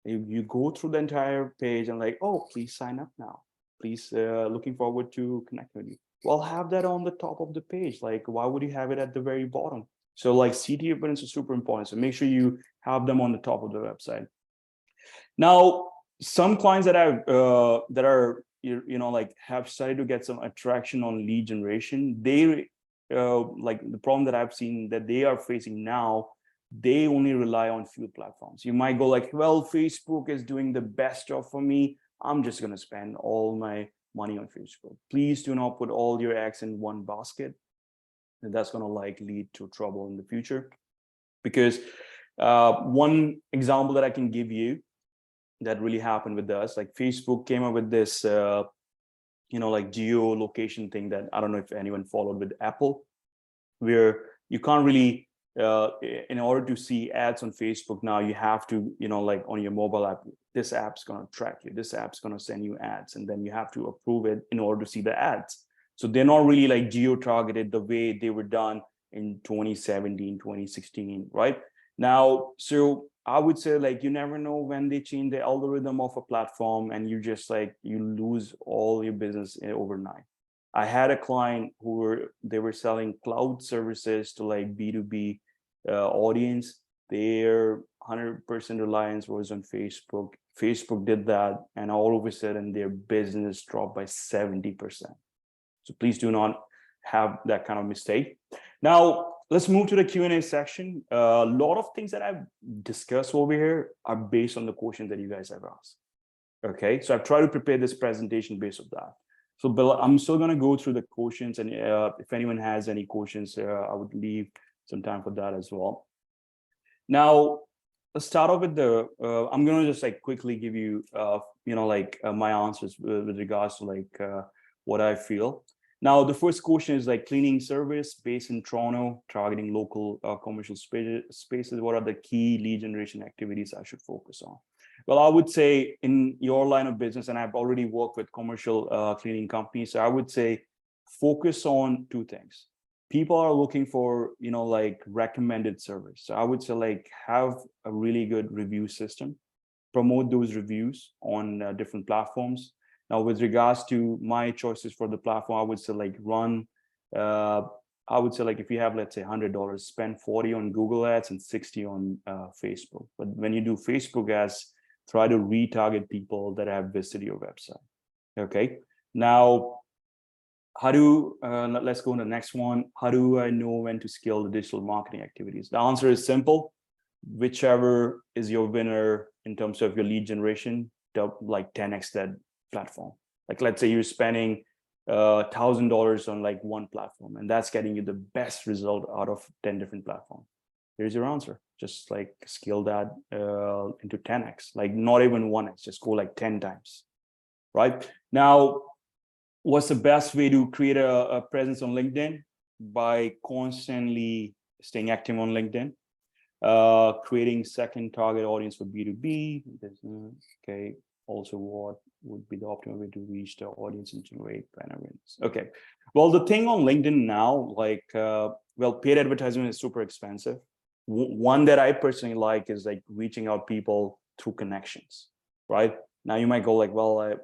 B: You go through the entire page and like, oh, please sign up now. Please, looking forward to connect with you. Well, have that on the top of the page. Like, why would you have it at the very bottom? So like CTA buttons are super important. So make sure you have them on the top of the website. Now, some clients that are like have started to get some attraction on lead generation, they like the problem that I've seen that they are facing now, they only rely on few platforms. You might go like, well, Facebook is doing the best job for me. I'm just going to spend all my money on Facebook. Please do not put all your eggs in one basket. And that's going to like lead to trouble in the future. Because one example that I can give you that really happened with us, like Facebook came up with this, like geolocation thing that I don't know if anyone followed with Apple, where you can't really, in order to see ads on Facebook now, you have to, like on your mobile app, this app's going to track you, this app's going to send you ads, and then you have to approve it in order to see the ads. So they're not really like geo-targeted the way they were done in 2017, 2016, right? Now, so I would say like you never know when they change the algorithm of a platform and you just like you lose all your business overnight. I had a client they were selling cloud services to like B2B audience. Their 100% reliance was on Facebook. Facebook did that, and all of a sudden their business dropped by 70%. So please do not have that kind of mistake. Now, let's move to the Q&A section. A lot of things that I've discussed over here are based on the questions that you guys have asked. Okay, so I've tried to prepare this presentation based on that. So Bill, I'm still going to go through the questions, and if anyone has any questions, I would leave some time for that as well. Now, let's start off with the, I'm going to just like quickly give you, my answers with regards to like what I feel. Now, the first question is like cleaning service based in Toronto, targeting local commercial spaces. What are the key lead generation activities I should focus on? Well, I would say in your line of business, and I've already worked with commercial cleaning companies, so I would say focus on two things. People are looking for, like recommended service. So I would say like have a really good review system, promote those reviews on different platforms. Now, with regards to my choices for the platform, I would say like I would say like if you have, let's say $100, spend 40 on Google ads and 60 on Facebook. But when you do Facebook ads, try to retarget people that have visited your website. Okay. Now, let's go to the next one. How do I know when to scale the digital marketing activities? The answer is simple. Whichever is your winner in terms of your lead generation, like 10x that platform. Like let's say you're spending $1,000 on like one platform, and that's getting you the best result out of 10 different platforms. Here's your answer. Just like scale that into 10x, like not even 1x, just go like 10 times, right? Now, what's the best way to create a presence on LinkedIn? By constantly staying active on LinkedIn, creating second target audience for B2B business. Okay. Also, what would be the optimal way to reach the audience and generate brand awareness? Okay. Well, the thing on LinkedIn now, like, paid advertisement is super expensive. One that I personally like is like reaching out people through connections, right? Now you might go like, well,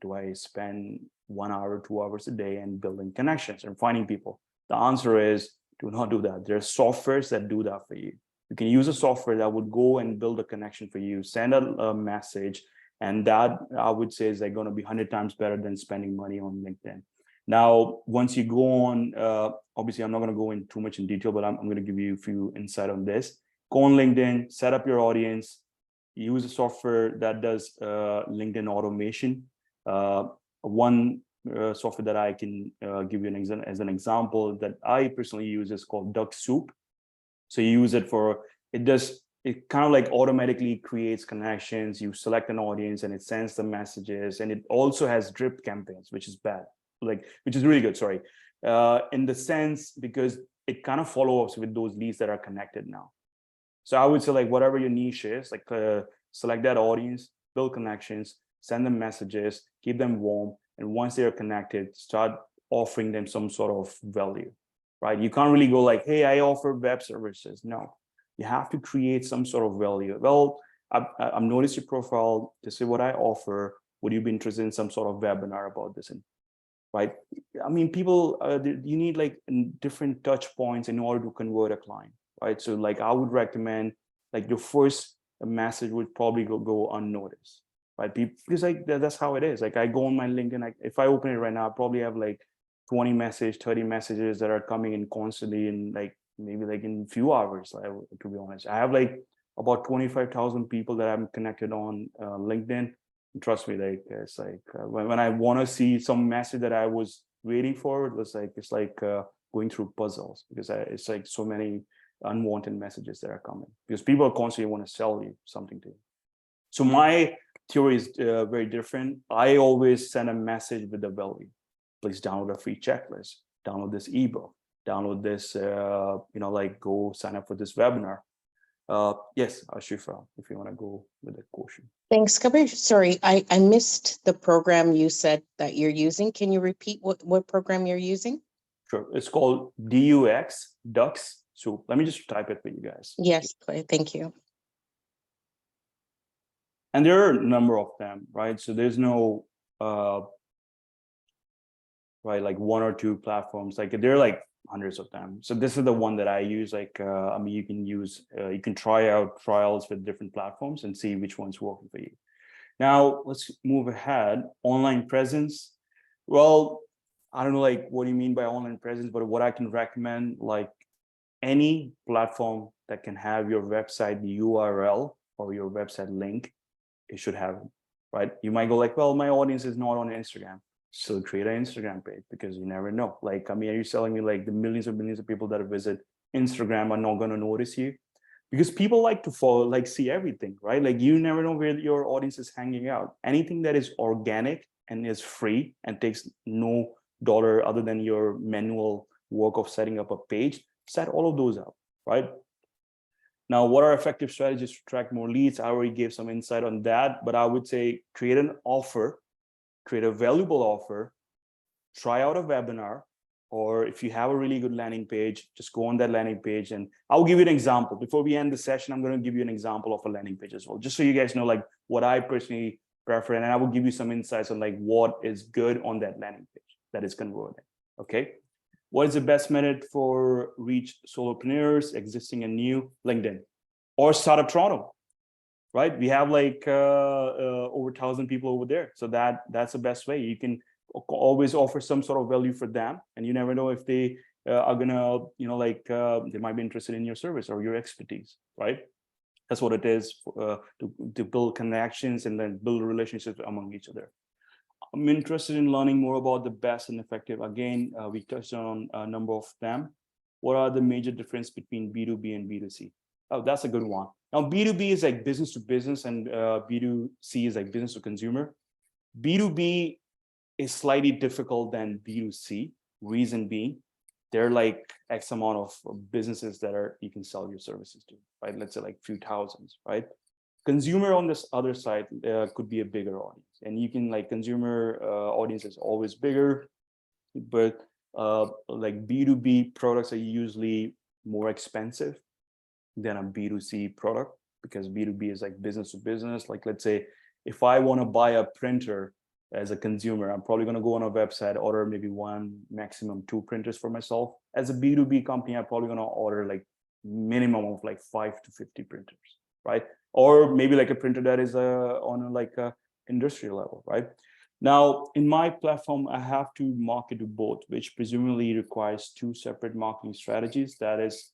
B: do I spend 1 hour, 2 hours a day and building connections and finding people? The answer is do not do that. There are softwares that do that for you. You can use a software that would go and build a connection for you, send a message, and that I would say is like going to be 100 times better than spending money on LinkedIn. Now, once you go on, obviously I'm not going to go in too much in detail, but I'm going to give you a few insight on this. Go on LinkedIn, set up your audience, use a software that does LinkedIn automation. One software that I can give you as an example that I personally use is called Duck Soup. So you use it for, it kind of like automatically creates connections. You select an audience and it sends the messages, and it also has drip campaigns, which is bad, which is really good, sorry, in the sense because it kind of follows up with those leads that are connected now. So I would say like whatever your niche is, like select that audience, build connections, send them messages, keep them warm. And once they're connected, start offering them some sort of value, right? You can't really go like, hey, I offer web services. No, you have to create some sort of value. Well, I've noticed your profile. This is what I offer. Would you be interested in some sort of webinar about this? And right? I mean, people, you need like different touch points in order to convert a client, right? So like I would recommend like your first message would probably go unnoticed, right? Because like that's how it is. Like I go on my LinkedIn, if I open it right now, I probably have like 20 messages, 30 messages that are coming in constantly in like maybe like in a few hours, to be honest. I have like about 25,000 people that I'm connected on LinkedIn. Trust me, like it's like when I want to see some message that I was waiting for, it's like going through puzzles, because it's like so many unwanted messages that are coming because people constantly want to sell you something to you. So my theory is very different. I always send a message with the value. Please download a free checklist, download this ebook, download this, like go sign up for this webinar. Yes, Ashifa, if you want to go with the question.
D: Thanks, Kabir. Sorry, I missed the program you said that you're using. Can you repeat what program you're using?
B: Sure. It's called Dux. So let me just type it for you guys.
D: Yes, thank you.
B: And there are a number of them, right? So there's no, right, like one or two platforms. Like there are like hundreds of them. So this is the one that I use. Like, I mean, you can use, you can try out trials with different platforms and see which one's working for you. Now let's move ahead. Online presence. Well, I don't know, like, what do you mean by online presence? But what I can recommend, like any platform that can have your website URL or your website link, it should have it, right? You might go like, well, my audience is not on Instagram. So create an Instagram page, because you never know. Like, I mean, are you telling me like the millions and millions of people that visit Instagram are not going to notice you? Because people like to follow, like see everything, right? Like you never know where your audience is hanging out. Anything that is organic and is free and takes no dollar other than your manual work of setting up a page, set all of those up, right? Now, what are effective strategies to attract more leads? I already gave some insight on that, but I would say create an offer, create a valuable offer, try out a webinar, or if you have a really good landing page, just go on that landing page. And I'll give you an example. Before we end the session, I'm going to give you an example of a landing page as well, just so you guys know like what I personally prefer. And I will give you some insights on like what is good on that landing page that is converting. Okay. What is the best method for reach solopreneurs, existing and new? LinkedIn or Startup Toronto, right? We have like over 1,000 people over there. So that's the best way. You can always offer some sort of value for them, and you never know if they are gonna, you know, like they might be interested in your service or your expertise, right? That's what it is, to build connections and then build relationships among each other. I'm interested in learning more about the best and effective. Again, we touched on a number of them. What are the major difference between B2B and B2C? Oh, that's a good one. Now, B2B is like business to business, and B2C is like business to consumer. B2B is slightly difficult than B2C. Reason being, there are like X amount of businesses that you can sell your services to, right? Let's say like few thousands, right? Consumer on this other side could be a bigger audience, and you can like consumer audience is always bigger, but like B2B products are usually more expensive than a B2C product, because B2B is like business to business. Like, let's say if I want to buy a printer as a consumer, I'm probably going to go on a website, order maybe one, maximum 2 printers for myself. As a B2B company, I'm probably going to order like minimum of like 5 to 50 printers, right? Or maybe like a printer that is on like a industrial level, right? Now, in my platform, I have to market to both, which presumably requires 2 separate marketing strategies. That is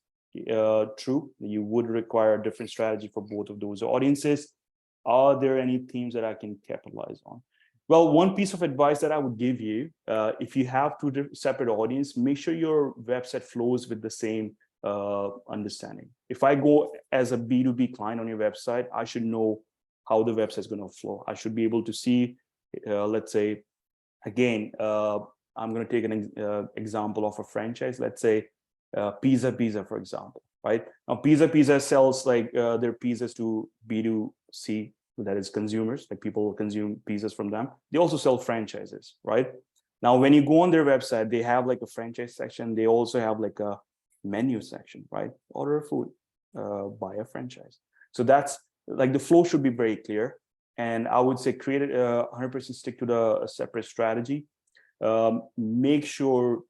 B: true. You would require a different strategy for both of those audiences. Are there any themes that I can capitalize on? Well, one piece of advice that I would give you, if you have 2 separate audience, make sure your website flows with the same understanding. If I go as a B2B client on your website, I should know how the website is going to flow. I should be able to see, let's say, again, I'm going to take an example of a franchise. Let's say Pizza, for example, right? Now, Pizza sells like their pizzas to B2C, that is consumers, like people will consume pizzas from them. They also sell franchises, right? Now, when you go on their website, they have like a franchise section. They also have like a menu section, right? Order food, buy a franchise. So that's like the flow should be very clear. And I would say create it 100% stick to the separate strategy. Make sure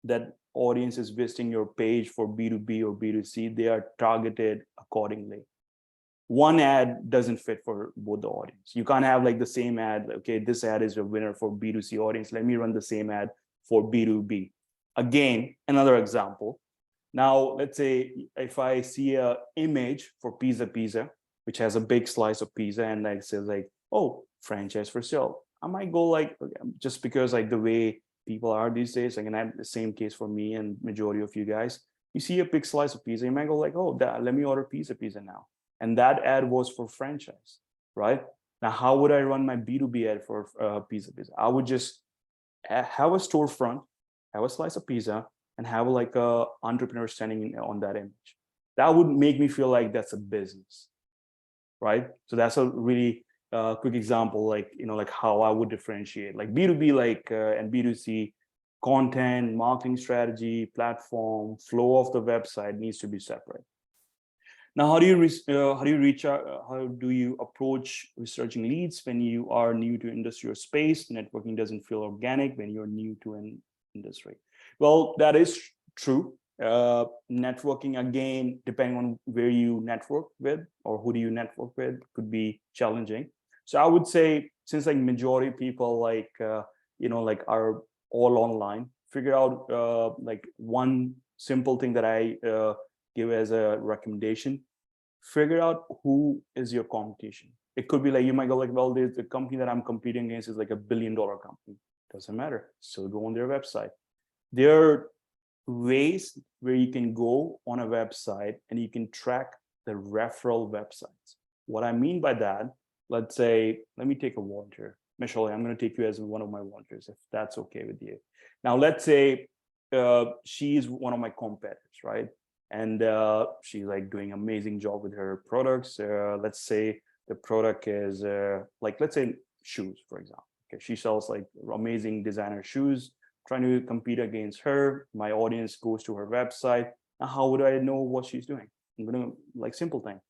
B: that audience is visiting your page for B2B or B2C. They are targeted accordingly. One ad doesn't fit for both the audience. You can't have like the same ad. Okay, this ad is a winner for B2C audience. Let me run the same ad for B2B. Again, another example. Now, let's say if I see an image for Pizza, which has a big slice of pizza, and like says like, oh, franchise for sale, I might go like, just because like the way people are these days, like, and I have the same case for me and majority of you guys. You see a big slice of pizza, you might go like, oh, let me order Pizza now. And that ad was for franchise, right? Now, how would I run my B2B ad for Pizza? I would just have a storefront, have a slice of pizza, and have like a entrepreneur standing on that image. that would make me feel like that's a business, right? So that's a really quick example, like, like how I would differentiate, like B2B, like and B2C, content, marketing strategy, platform, flow of the website needs to be separate. Now, how do you reach out? How do you approach researching leads when you are new to industry or space? Networking doesn't feel organic when you're new to an industry. Well, that is true. Networking, again, depending on where you network with or who do you network with, could be challenging. So I would say, since like majority of people like like are all online, figure out like one simple thing that I give as a recommendation. Figure out who is your competition. It could be like, you might go like, well, the company that I'm competing against is like $1 billion company. Doesn't matter. Still go on their website. There are ways where you can go on a website and you can track the referral websites. What I mean by that, let's say, let me take a volunteer. Michelle, I'm going to take you as one of my volunteers, if that's okay with you. Now, let's say she is one of my competitors, right? And she's like doing an amazing job with her products. Let's say the product is like, let's say shoes, for example. Okay, she sells like amazing designer shoes. Trying to compete against her. My audience goes to her website. Now, how would I know what she's doing? I'm gonna, like, simple thing.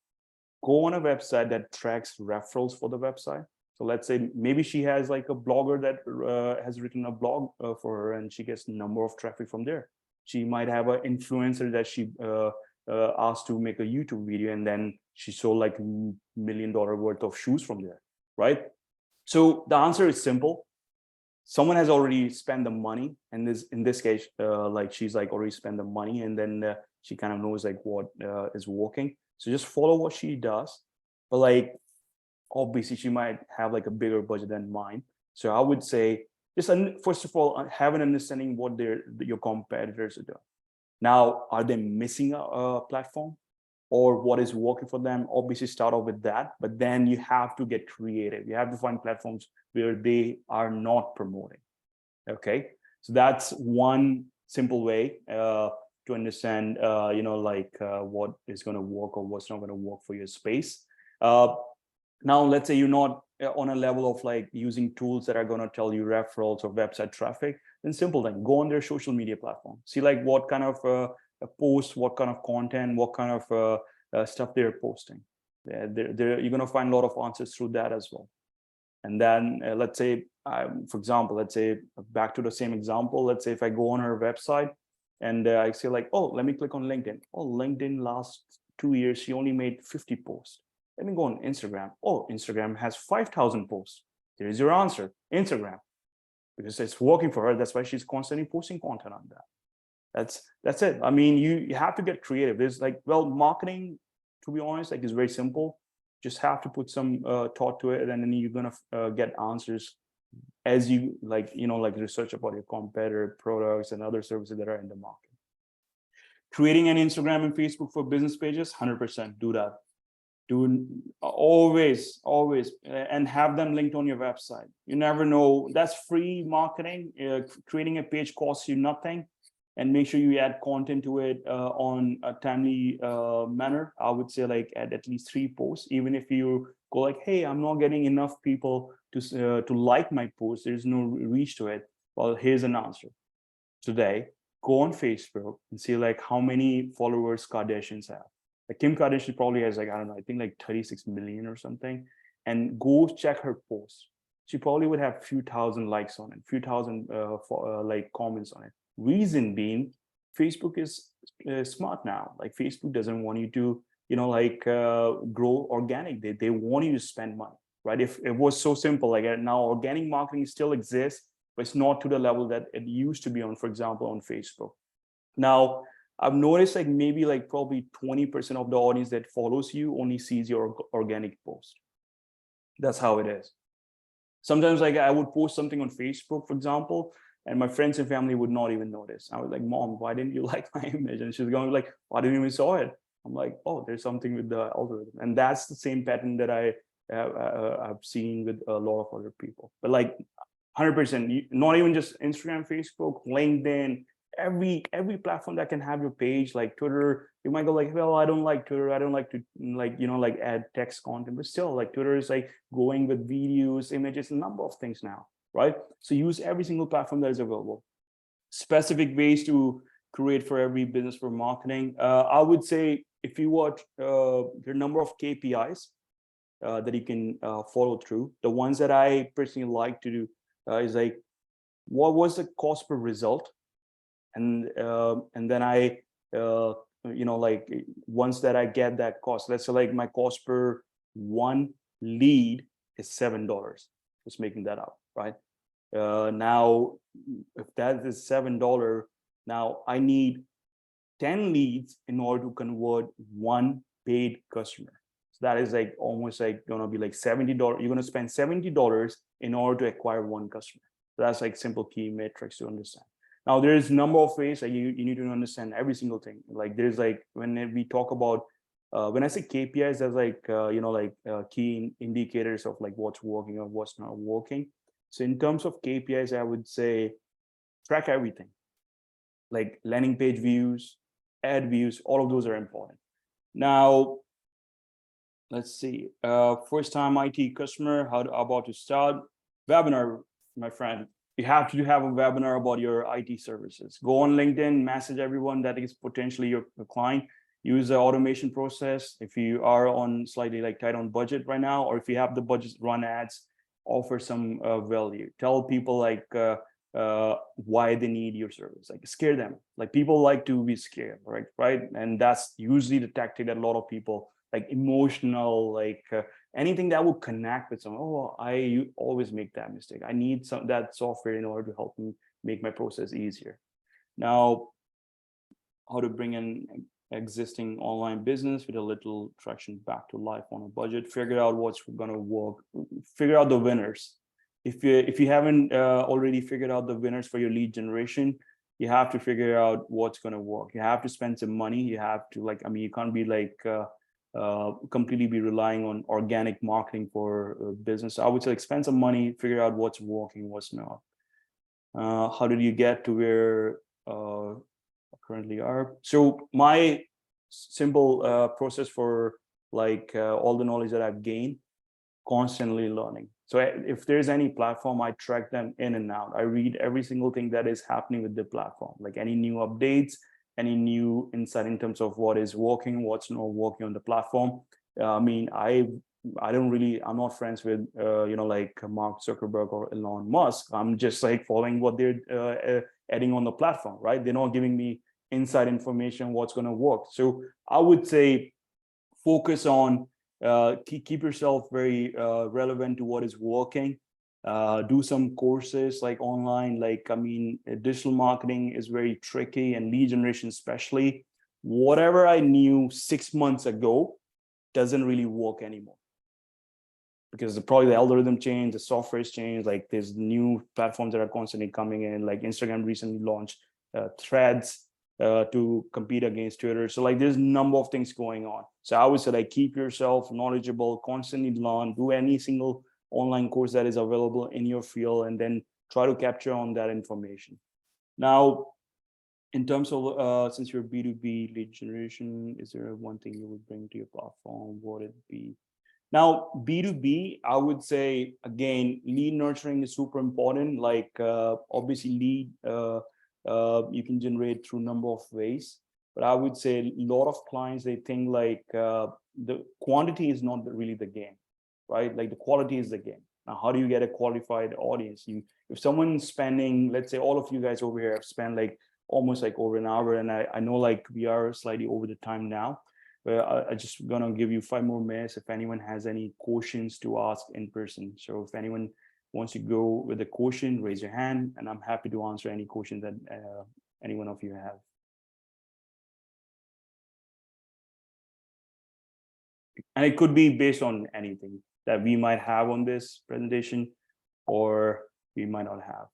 B: Go on a website that tracks referrals for the website. So let's say maybe she has like a blogger that has written a blog for her, and she gets a number of traffic from there. She might have an influencer that she asked to make a YouTube video, and then she sold like $1 million worth of shoes from there, right? So the answer is simple. Someone has already spent the money, and in this case, like she's like already spent the money, and then she kind of knows like what is working. So just follow what she does. But like, obviously, she might have like a bigger budget than mine. So I would say, just first of all, have an understanding what your competitors are doing. Now, are they missing a platform, or what is working for them? Obviously, start off with that, but then you have to get creative. You have to find platforms where they are not promoting. Okay, so that's one simple way to understand, what is going to work or what's not going to work for your space. Now, let's say you're not on a level of like using tools that are going to tell you referrals or website traffic. Then simple thing, go on their social media platform. See like what kind of posts, what kind of content, what kind of stuff they're posting. You're going to find a lot of answers through that as well. And then let's say, for example, let's say back to the same example. Let's say if I go on her website and I say like, oh, let me click on LinkedIn. Oh, LinkedIn last 2 years, she only made 50 posts. Let me go on Instagram. Oh, Instagram has 5,000 posts. There's your answer, Instagram, because it's working for her. That's why she's constantly posting content on that. That's it. I mean, you have to get creative. There's like, well, marketing, to be honest, like, is very simple. Just have to put some thought to it, and then you're gonna get answers as you like research about your competitor products and other services that are in the market. Creating an Instagram and Facebook for business pages, 100% do that. Do always, and have them linked on your website. You never know. That's free marketing. Creating a page costs you nothing. And make sure you add content to it on a timely manner. I would say like add at least 3 posts. Even if you go like, hey, I'm not getting enough people to like my post, there's no reach to it. Well, here's an answer. Today, go on Facebook and see like how many followers Kardashians have. Like Kim Kardashian probably has like, I don't know, I think like 36 million or something. And go check her posts. She probably would have a few thousand likes on it, few thousand like comments on it. Reason being, Facebook is smart now. Like Facebook doesn't want you to, grow organic. They want you to spend money, right? If it was so simple, like now organic marketing still exists, but it's not to the level that it used to be on, for example, on Facebook. Now, I've noticed like maybe like probably 20% of the audience that follows you only sees your organic post. That's how it is. Sometimes like I would post something on Facebook, for example, and my friends and family would not even notice. I was like, Mom, why didn't you like my image? And she's going like, I didn't even saw it. I'm like, oh, there's something with the algorithm. And that's the same pattern that I've seen with a lot of other people. But like 100%, not even just Instagram, Facebook, LinkedIn, every platform that can have your page, like Twitter. You might go like, well, I don't like Twitter, I don't like to like add text content, but still, like, Twitter is like going with videos, images, a number of things now, right? So use every single platform that is available. Specific ways to create for every business for marketing. I would say if you watch your number of KPIs that you can follow through, the ones that I personally like to do is like, what was the cost per result? And then I like, once that I get that cost, let's say like my cost per one lead is $7, just making that up, right? Now if that is $7, now I need 10 leads in order to convert one paid customer. So that is like almost like gonna be like $70. You're gonna spend $70 in order to acquire one customer. So that's like simple key metrics to understand. Now there's a number of ways that you need to understand every single thing. Like there's like, when we talk about when I say KPIs, there's like key indicators of like what's working or what's not working. So in terms of KPIs, I would say track everything, like landing page views, ad views, all of those are important. Now, let's see, first time IT customer, how about to start? Webinar, my friend. You have to have a webinar about your IT services. Go on LinkedIn, message everyone that is potentially your client. Use the automation process. If you are on slightly like tight on budget right now, or if you have the budget, run ads, offer some value. Tell people like why they need your service. Like scare them. Like people like to be scared, right? And that's usually the tactic that a lot of people like emotional, like anything that will connect with someone. Oh, you always make that mistake. I need that software in order to help me make my process easier. Now, how to bring in existing online business with a little traction back to life on a budget. Figure out what's going to work. Figure out the winners. If you haven't already figured out the winners for your lead generation, you have to figure out what's going to work. You have to spend some money. You have to like, I mean, you can't be like completely be relying on organic marketing for business. I would say like spend some money, figure out what's working, what's not. How did you get to where currently are? So my simple process for like all the knowledge that I've gained, constantly learning. So if there's any platform, I track them in and out. I read every single thing that is happening with the platform, like any new updates, any new insight in terms of what is working, what's not working on the platform. I mean, I'm not friends with like Mark Zuckerberg or Elon Musk. I'm just like following what they're adding on the platform, right? They're not giving me inside information what's going to work. So I would say focus on keep yourself very relevant to what is working. Do some courses like online. Like, I mean, digital marketing is very tricky, and lead generation especially. Whatever I knew 6 months ago doesn't really work anymore, because probably the algorithm changed, the software has changed. Like there's new platforms that are constantly coming in. Like Instagram recently launched Threads to compete against Twitter. So like there's a number of things going on. So I would say like keep yourself knowledgeable, constantly learn, do any single online course that is available in your field, and then try to capture on that information. Now, in terms of since you're B2B lead generation, is there one thing you would bring to your platform? What would it be? Now, B2B, I would say, again, lead nurturing is super important. Like obviously lead, you can generate through a number of ways. But I would say a lot of clients, they think like the quantity is not really the game, right? Like the quality is the game. Now, how do you get a qualified audience? If someone's spending, let's say all of you guys over here have spent like almost like over an hour, and I know like we are slightly over the time now. I just gonna give you 5 more minutes if anyone has any questions to ask in person. So if anyone wants to go with a question, raise your hand, and I'm happy to answer any questions that any one of you have. And it could be based on anything that we might have on this presentation, or we might not have.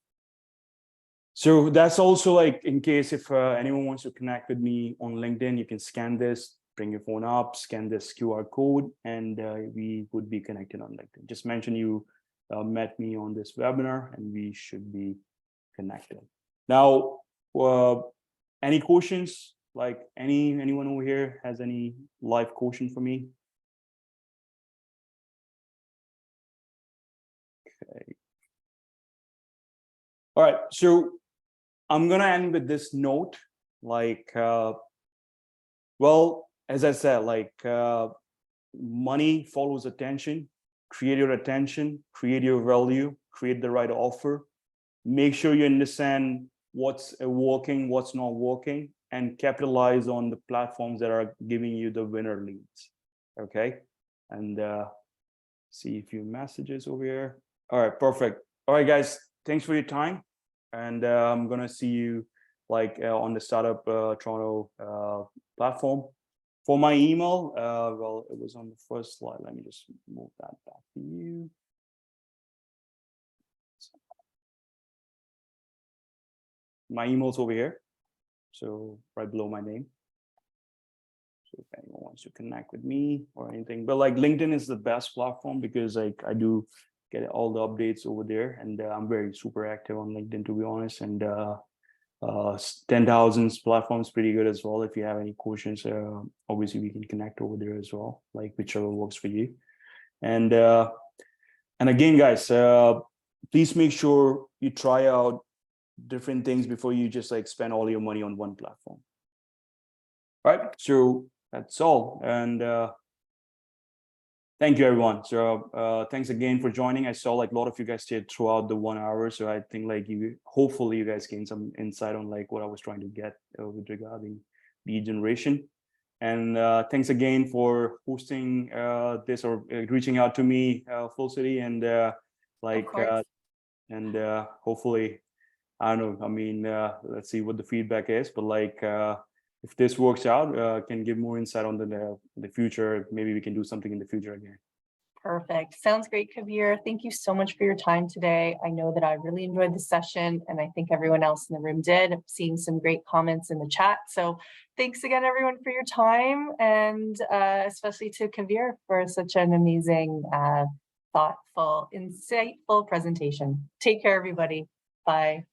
B: So that's also like in case if anyone wants to connect with me on LinkedIn, you can scan this, bring your phone up, scan this QR code, and we would be connected on LinkedIn. Just mention you met me on this webinar, and we should be connected. Now, any questions? Like anyone over here has any live question for me? Okay. All right, so I'm gonna end with this note. Like, well, as I said, like money follows attention. Create your attention, create your value, create the right offer. Make sure you understand what's working, what's not working, and capitalize on the platforms that are giving you the winner leads. Okay, and see a few messages over here. All right, perfect. All right, guys, thanks for your time, and I'm gonna see you like on the Startup Toronto platform. For my email, well, it was on the first slide. Let me just move that back to you. My email's over here, so right below my name. So if anyone wants to connect with me or anything, but like LinkedIn is the best platform because like I do get all the updates over there, and I'm very super active on LinkedIn, to be honest. And 10,000 platforms pretty good as well. If you have any questions, obviously we can connect over there as well, like whichever works for you. And again, guys, please make sure you try out different things before you just like spend all your money on one platform. All right, so that's all. And thank you, everyone. So thanks again for joining. I saw like a lot of you guys stayed throughout the 1 hour. So I think like hopefully you guys gained some insight on like what I was trying to get with regarding lead generation. And thanks again for hosting this or reaching out to me, Full City, and hopefully, I don't know, I mean, let's see what the feedback is, but like, if this works out, can give more insight on the future. Maybe we can do something in the future again.
A: Perfect. Sounds great, Kabir. Thank you so much for your time today. I know that I really enjoyed the session, and I think everyone else in the room did. I'm seeing some great comments in the chat. So thanks again, everyone, for your time, and especially to Kabir for such an amazing, thoughtful, insightful presentation. Take care, everybody. Bye.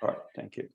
B: All right. Thank you.